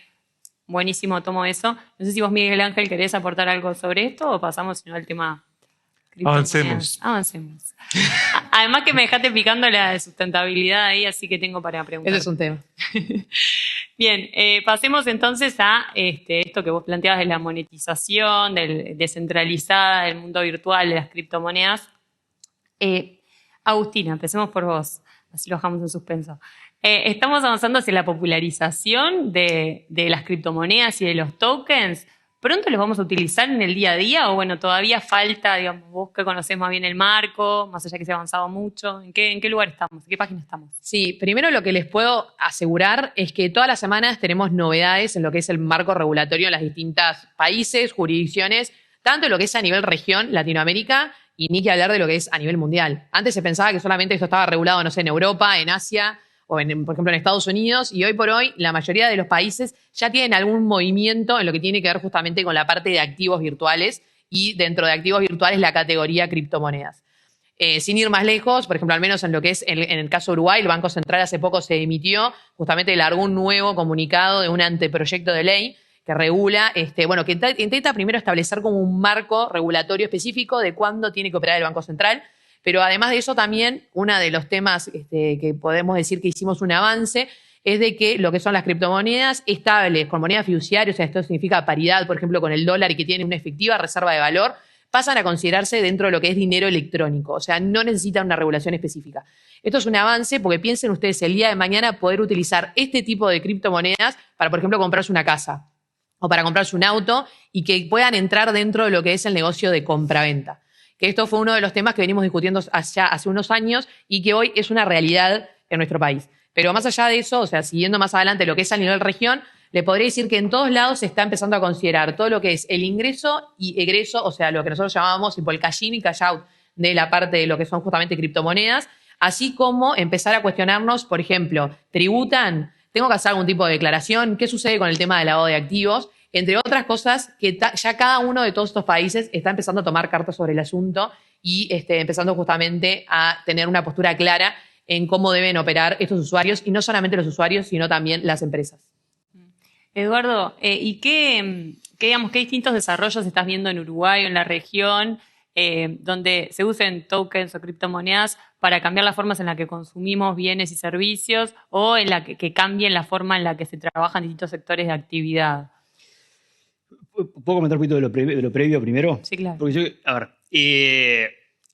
buenísimo, tomo eso. No sé si vos, Miguel Ángel, querés aportar algo sobre esto o pasamos sino al tema criptomonedas. Avancemos. Además que me dejaste picando la de sustentabilidad ahí, así que tengo para preguntar. Ese es un tema. Bien, pasemos entonces a esto que vos planteabas de la monetización, descentralizada del mundo virtual, de las criptomonedas. Agustina, empecemos por vos, así lo dejamos en suspenso. Estamos avanzando hacia la popularización de las criptomonedas y de los tokens. ¿Pronto los vamos a utilizar en el día a día o bueno, todavía falta, digamos, vos que conocés más bien el marco, más allá que se ha avanzado mucho? ¿En qué lugar estamos? ¿En qué página estamos? Sí, primero lo que les puedo asegurar es que todas las semanas tenemos novedades en lo que es el marco regulatorio en las distintas países, jurisdicciones, tanto en lo que es a nivel región, Latinoamérica, y ni que hablar de lo que es a nivel mundial. Antes se pensaba que solamente esto estaba regulado, no sé, en Europa, en Asia, o por ejemplo en Estados Unidos, y hoy por hoy la mayoría de los países ya tienen algún movimiento en lo que tiene que ver justamente con la parte de activos virtuales y dentro de activos virtuales la categoría criptomonedas. Sin ir más lejos, por ejemplo, al menos en lo que es en el caso de Uruguay, el Banco Central hace poco se emitió, justamente largó un nuevo comunicado de un anteproyecto de ley que regula, que intenta primero establecer como un marco regulatorio específico de cuándo tiene que operar el Banco Central. Pero además de eso también, uno de los temas que podemos decir que hicimos un avance es de que lo que son las criptomonedas estables con moneda fiduciaria, o sea, esto significa paridad, por ejemplo, con el dólar y que tiene una efectiva reserva de valor, pasan a considerarse dentro de lo que es dinero electrónico, o sea, no necesitan una regulación específica. Esto es un avance porque piensen ustedes el día de mañana poder utilizar este tipo de criptomonedas para, por ejemplo, comprarse una casa o para comprarse un auto y que puedan entrar dentro de lo que es el negocio de compraventa. Que esto fue uno de los temas que venimos discutiendo hace unos años y que hoy es una realidad en nuestro país. Pero más allá de eso, o sea, siguiendo más adelante lo que es a nivel región, le podría decir que en todos lados se está empezando a considerar todo lo que es el ingreso y egreso, o sea, lo que nosotros llamamos tipo el cash in y cash out de la parte de lo que son justamente criptomonedas, así como empezar a cuestionarnos, por ejemplo, ¿tributan? ¿Tengo que hacer algún tipo de declaración? ¿Qué sucede con el tema del lavado de activos? Entre otras cosas que ya cada uno de todos estos países está empezando a tomar cartas sobre el asunto y empezando justamente a tener una postura clara en cómo deben operar estos usuarios, y no solamente los usuarios, sino también las empresas. Eduardo, ¿y qué distintos desarrollos estás viendo en Uruguay o en la región donde se usen tokens o criptomonedas para cambiar las formas en las que consumimos bienes y servicios o en la que cambien la forma en la que se trabajan distintos sectores de actividad? ¿Puedo comentar un poquito de lo previo primero? Sí, claro. Porque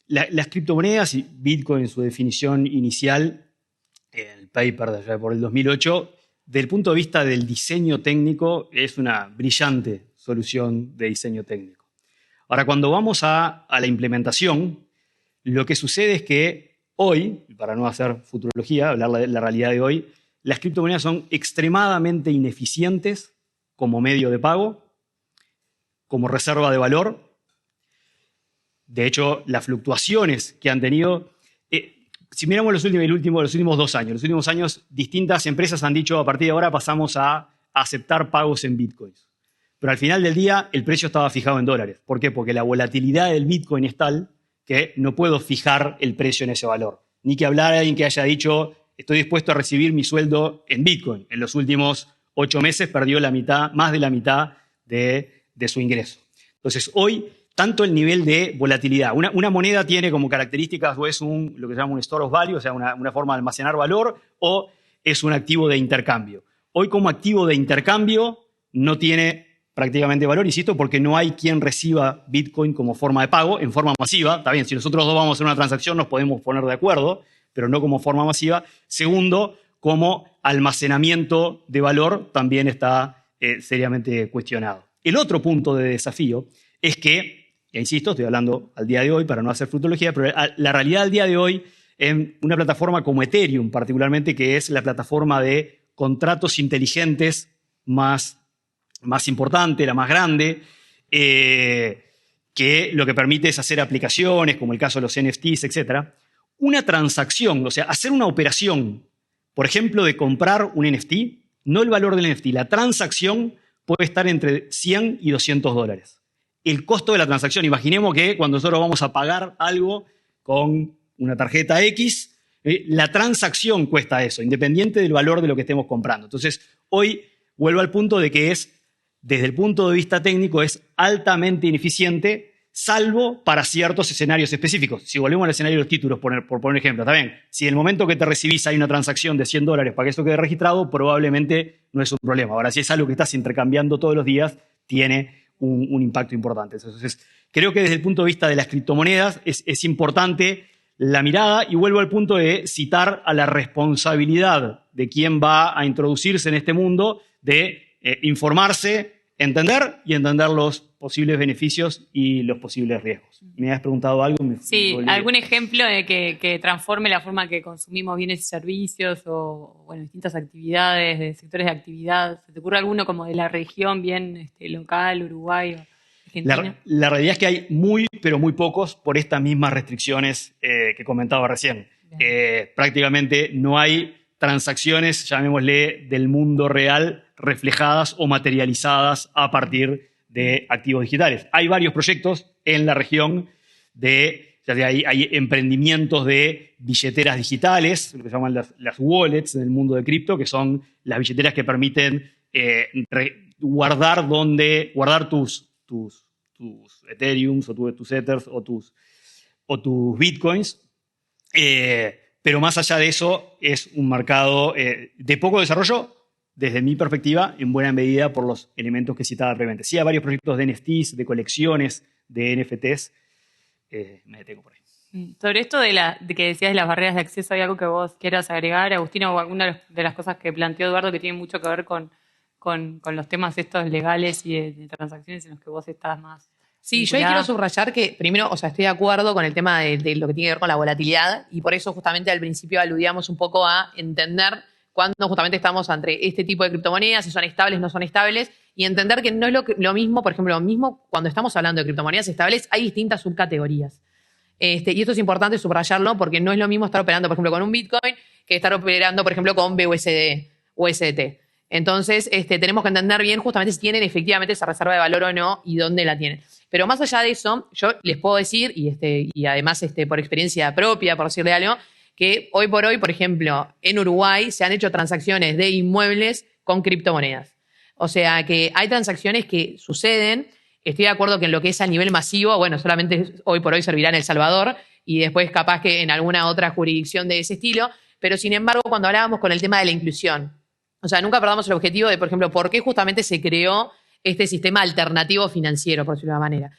las criptomonedas y Bitcoin en su definición inicial, en el paper de allá por el 2008, desde el punto de vista del diseño técnico, es una brillante solución de diseño técnico. Ahora, cuando vamos a la implementación, lo que sucede es que hoy, para no hacer futurología, hablar de la realidad de hoy, las criptomonedas son extremadamente ineficientes como medio de pago, como reserva de valor. De hecho, las fluctuaciones que han tenido, si miramos los últimos 2 años, los últimos años, distintas empresas han dicho, a partir de ahora pasamos a aceptar pagos en bitcoins. Pero al final del día, el precio estaba fijado en dólares. ¿Por qué? Porque la volatilidad del bitcoin es tal que no puedo fijar el precio en ese valor. Ni que hablar de alguien que haya dicho, estoy dispuesto a recibir mi sueldo en bitcoin. En los últimos 8 meses perdió más de la mitad de su ingreso. Entonces, hoy, tanto el nivel de volatilidad. Una moneda tiene como características o es lo que se llama un store of value, o sea, una forma de almacenar valor, o es un activo de intercambio. Hoy, como activo de intercambio, no tiene prácticamente valor, insisto, porque no hay quien reciba Bitcoin como forma de pago en forma masiva. Está bien, si nosotros dos vamos a hacer una transacción nos podemos poner de acuerdo, pero no como forma masiva. Segundo, como almacenamiento de valor también está seriamente cuestionado. El otro punto de desafío es que, ya insisto, estoy hablando al día de hoy para no hacer futurología, pero la realidad al día de hoy en una plataforma como Ethereum, particularmente, que es la plataforma de contratos inteligentes más importante, la más grande, que lo que permite es hacer aplicaciones, como el caso de los NFTs, etc. Una transacción, o sea, hacer una operación, por ejemplo, de comprar un NFT, no el valor del NFT, la transacción puede estar entre 100 y 200 dólares. El costo de la transacción, imaginemos que cuando nosotros vamos a pagar algo con una tarjeta X, la transacción cuesta eso, independiente del valor de lo que estemos comprando. Entonces, hoy vuelvo al punto de que desde el punto de vista técnico, es altamente ineficiente, salvo para ciertos escenarios específicos. Si volvemos al escenario de los títulos, por poner un ejemplo, está bien. Si en el momento que te recibís hay una transacción de 100 dólares para que eso quede registrado, probablemente no es un problema. Ahora, si es algo que estás intercambiando todos los días, tiene un impacto importante. Entonces, creo que desde el punto de vista de las criptomonedas es importante la mirada, y vuelvo al punto de citar a la responsabilidad de quien va a introducirse en este mundo de informarse, entender los posibles beneficios y los posibles riesgos. ¿Me has preguntado algo? Sí, ¿algún ejemplo de que transforme la forma que consumimos bienes y servicios o distintas actividades, de sectores de actividad? ¿Se te ocurre alguno como de la región bien local, Uruguay o Argentina? La realidad es que hay pero muy pocos por estas mismas restricciones que comentaba recién. Prácticamente no hay transacciones, llamémosle, del mundo real reflejadas o materializadas a partir de activos digitales. Hay varios proyectos en la región hay emprendimientos de billeteras digitales, lo que se llaman las wallets en el mundo de cripto, que son las billeteras que permiten guardar tus Ethereums o tus Ethers o tus Bitcoins. Pero más allá de eso, es un mercado de poco desarrollo, desde mi perspectiva, en buena medida por los elementos que citaba previamente. Sí, hay varios proyectos de NFTs, de colecciones, de NFTs. Me detengo por ahí. Sobre esto de que decías de las barreras de acceso, ¿hay algo que vos quieras agregar, Agustina, o alguna de las cosas que planteó Eduardo que tiene mucho que ver con los temas estos legales y de transacciones en los que vos estás más? Sí, yo ahí quiero subrayar que, primero, estoy de acuerdo con el tema de lo que tiene que ver con la volatilidad, y por eso justamente al principio aludíamos un poco a entender cuándo justamente estamos ante este tipo de criptomonedas, si son estables, no son estables, y entender que no es lo mismo, por ejemplo, lo mismo cuando estamos hablando de criptomonedas estables, hay distintas subcategorías. Y esto es importante subrayarlo porque no es lo mismo estar operando, por ejemplo, con un Bitcoin que estar operando, por ejemplo, con BUSD, USDT. Entonces, tenemos que entender bien justamente si tienen efectivamente esa reserva de valor o no y dónde la tienen. Pero más allá de eso, yo les puedo decir, y además por experiencia propia, por decirle algo, que hoy por hoy, por ejemplo, en Uruguay se han hecho transacciones de inmuebles con criptomonedas. O sea, que hay transacciones que suceden. Estoy de acuerdo que en lo que es a nivel masivo, solamente hoy por hoy servirá en El Salvador y después capaz que en alguna otra jurisdicción de ese estilo. Pero sin embargo, cuando hablábamos con el tema de la inclusión, nunca perdamos el objetivo de, por ejemplo, por qué justamente se creó este sistema alternativo financiero, por decirlo de una manera.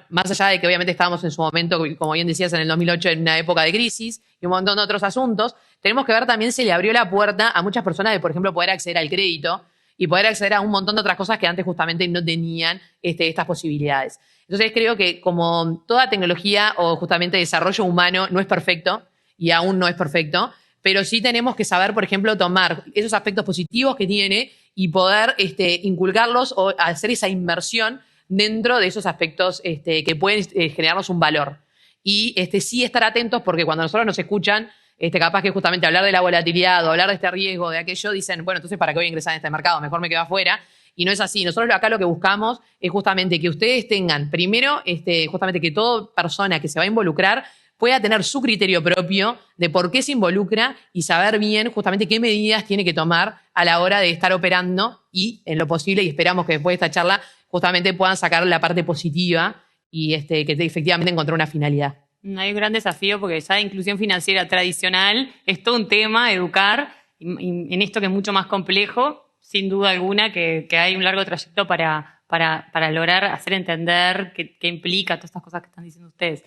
Más allá de que obviamente estábamos en su momento, como bien decías, en el 2008, en una época de crisis y un montón de otros asuntos, tenemos que ver también si le abrió la puerta a muchas personas de, por ejemplo, poder acceder al crédito y poder acceder a un montón de otras cosas que antes justamente no tenían estas posibilidades. Entonces creo que como toda tecnología o justamente desarrollo humano no es perfecto y aún no es perfecto, pero sí tenemos que saber, por ejemplo, tomar esos aspectos positivos que tiene y poder inculcarlos o hacer esa inmersión dentro de esos aspectos que pueden generarnos un valor. Y sí estar atentos porque cuando nosotros nos escuchan, capaz que justamente hablar de la volatilidad o hablar de este riesgo, de aquello, dicen, bueno, entonces ¿para qué voy a ingresar en este mercado? Mejor me quedo afuera. Y no es así. Nosotros acá lo que buscamos es justamente que ustedes tengan, primero, justamente que toda persona que se va a involucrar pueda tener su criterio propio de por qué se involucra y saber bien justamente qué medidas tiene que tomar a la hora de estar operando y en lo posible, y esperamos que después de esta charla justamente puedan sacar la parte positiva y que efectivamente encontró una finalidad. Hay un gran desafío porque ya inclusión financiera tradicional es todo un tema, educar, y en esto que es mucho más complejo, sin duda alguna, que hay un largo trayecto para lograr hacer entender qué implica todas estas cosas que están diciendo ustedes.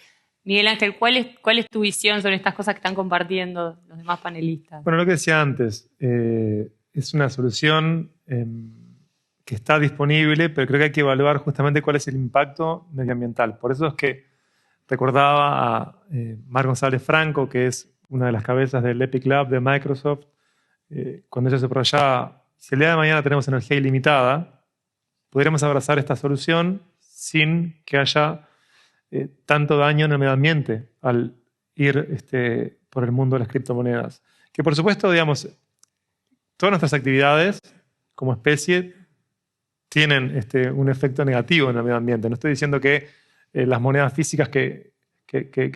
Miguel Ángel, ¿cuál es tu visión sobre estas cosas que están compartiendo los demás panelistas? Bueno, lo que decía antes, es una solución que está disponible, pero creo que hay que evaluar justamente cuál es el impacto medioambiental. Por eso es que recordaba a Mar González Franco, que es una de las cabezas del Epic Lab de Microsoft, cuando ella se proyectaba, si el día de mañana tenemos energía ilimitada, podríamos abrazar esta solución sin que haya tanto daño en el medio ambiente al ir por el mundo de las criptomonedas. Que por supuesto, digamos, todas nuestras actividades como especie tienen un efecto negativo en el medio ambiente. No estoy diciendo que las monedas físicas que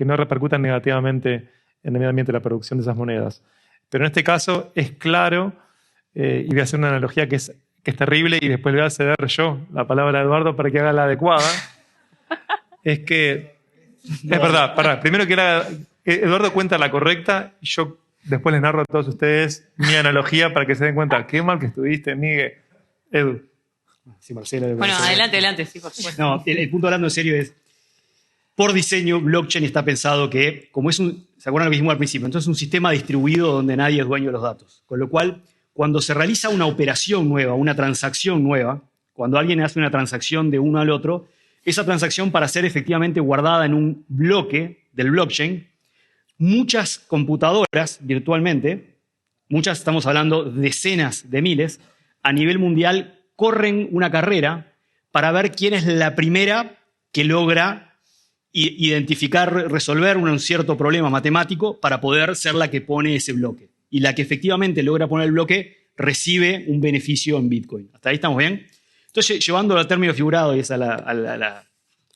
no repercutan negativamente en el medio ambiente la producción de esas monedas. Pero en este caso es claro, y voy a hacer una analogía que es terrible y después le voy a ceder yo la palabra a Eduardo para que haga la adecuada. Es que, es verdad, primero que Eduardo cuenta la correcta y yo después les narro a todos ustedes mi analogía para que se den cuenta. Qué mal que estuviste, Miguel. Edu. Sí, Marcelo. Bueno, adelante, sí, por supuesto. No, el punto hablando en serio es, por diseño, blockchain está pensado que, como ¿se acuerdan lo que dijimos al principio? Entonces es un sistema distribuido donde nadie es dueño de los datos. Con lo cual, cuando se realiza una operación nueva, una transacción nueva, cuando alguien hace una transacción de uno al otro, esa transacción, para ser efectivamente guardada en un bloque del blockchain, muchas computadoras virtualmente, muchas, estamos hablando decenas de miles, a nivel mundial corren una carrera para ver quién es la primera que logra identificar, resolver un cierto problema matemático para poder ser la que pone ese bloque. Y la que efectivamente logra poner el bloque recibe un beneficio en Bitcoin. ¿Hasta ahí estamos bien? Entonces, llevándolo al término figurado, y es a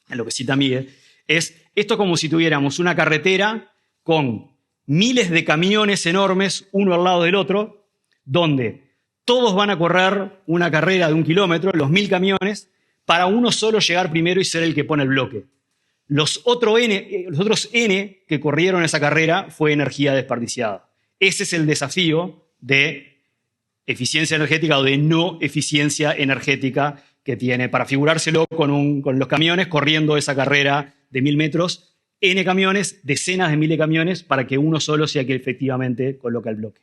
lo que cita Miguel, es esto como si tuviéramos una carretera con miles de camiones enormes, uno al lado del otro, donde todos van a correr una carrera de 1 kilómetro, los 1000 camiones, para uno solo llegar primero y ser el que pone el bloque. Los otros N que corrieron esa carrera fue energía desperdiciada. Ese es el desafío de eficiencia energética o de no eficiencia energética que tiene, para figurárselo con los camiones corriendo esa carrera de 1000 metros, N camiones, decenas de miles de camiones, para que uno solo sea que efectivamente coloca el bloque.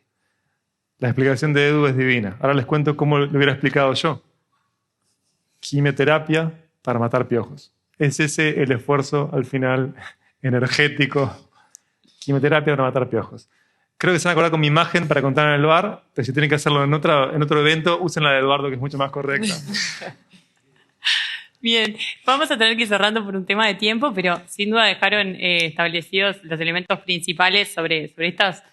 La explicación de Edu es divina. Ahora les cuento cómo lo hubiera explicado yo. Quimioterapia para matar piojos. Es ese el esfuerzo al final energético. Quimioterapia para matar piojos. Creo que se van a acordar con mi imagen para contar en el bar, pero si tienen que hacerlo en otro evento, usen la de Eduardo, que es mucho más correcta. Bien, vamos a tener que ir cerrando por un tema de tiempo, pero sin duda dejaron establecidos los elementos principales sobre estas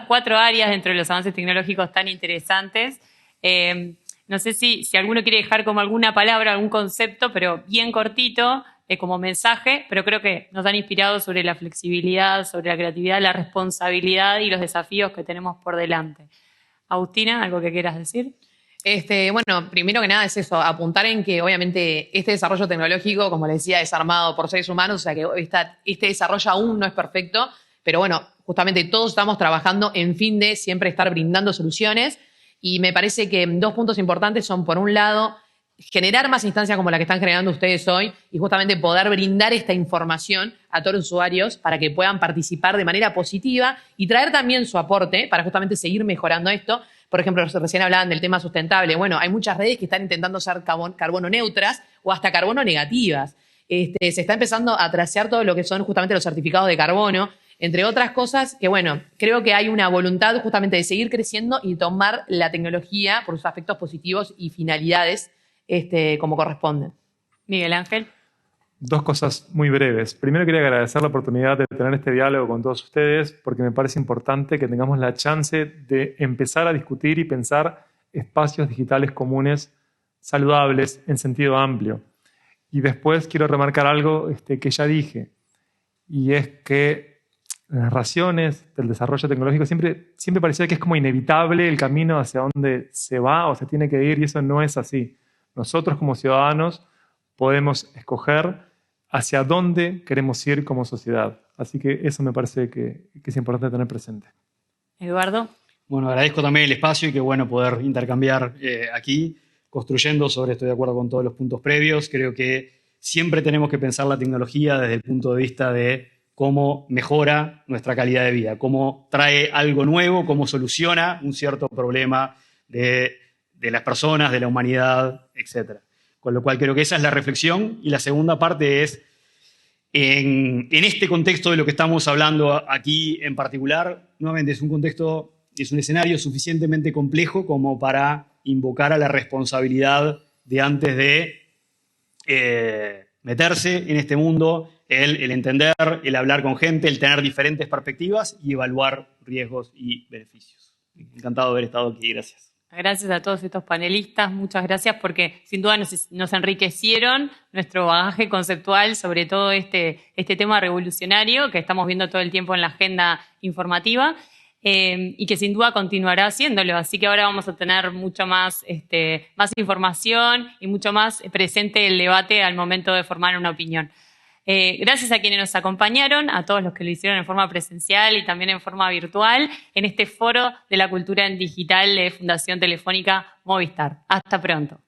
4 áreas dentro de los avances tecnológicos tan interesantes. No sé si alguno quiere dejar como alguna palabra, algún concepto, pero bien cortito, como mensaje, pero creo que nos han inspirado sobre la flexibilidad, sobre la creatividad, la responsabilidad y los desafíos que tenemos por delante. Agustina, ¿algo que quieras decir? Bueno, primero que nada es eso, apuntar en que obviamente este desarrollo tecnológico, como les decía, es armado por seres humanos, o sea que este desarrollo aún no es perfecto, pero bueno, justamente todos estamos trabajando en fin de siempre estar brindando soluciones, y me parece que 2 puntos importantes son, por un lado, generar más instancias como la que están generando ustedes hoy y justamente poder brindar esta información a todos los usuarios para que puedan participar de manera positiva y traer también su aporte para justamente seguir mejorando esto. Por ejemplo, recién hablaban del tema sustentable. Bueno, hay muchas redes que están intentando ser carbono neutras o hasta carbono negativas. Se está empezando a tracear todo lo que son justamente los certificados de carbono, entre otras cosas que, bueno, creo que hay una voluntad justamente de seguir creciendo y tomar la tecnología por sus aspectos positivos y finalidades como corresponden. Miguel Ángel. 2 cosas muy breves. Primero quería agradecer la oportunidad de tener este diálogo con todos ustedes, porque me parece importante que tengamos la chance de empezar a discutir y pensar espacios digitales comunes saludables en sentido amplio. Y después quiero remarcar algo que ya dije, y es que en las narraciones del desarrollo tecnológico siempre parecía que es como inevitable el camino hacia donde se va o se tiene que ir, y eso no es así. Nosotros como ciudadanos podemos escoger hacia dónde queremos ir como sociedad. Así que eso me parece que es importante tener presente. Eduardo. Bueno, agradezco también el espacio y qué bueno poder intercambiar aquí, construyendo sobre, estoy de acuerdo con todos los puntos previos. Creo que siempre tenemos que pensar la tecnología desde el punto de vista de cómo mejora nuestra calidad de vida, cómo trae algo nuevo, cómo soluciona un cierto problema de las personas, de la humanidad, etc. Con lo cual creo que esa es la reflexión. Y la segunda parte es, En este contexto de lo que estamos hablando aquí en particular, nuevamente es un escenario suficientemente complejo como para invocar a la responsabilidad de antes de meterse en este mundo, el entender, el hablar con gente, el tener diferentes perspectivas y evaluar riesgos y beneficios. Encantado de haber estado aquí, gracias. Gracias a todos estos panelistas, muchas gracias porque sin duda nos enriquecieron nuestro bagaje conceptual sobre todo este tema revolucionario que estamos viendo todo el tiempo en la agenda informativa y que sin duda continuará haciéndolo. Así que ahora vamos a tener mucho más información y mucho más presente el debate al momento de formar una opinión. Gracias a quienes nos acompañaron, a todos los que lo hicieron en forma presencial y también en forma virtual, en este foro de la cultura en digital de Fundación Telefónica Movistar. Hasta pronto.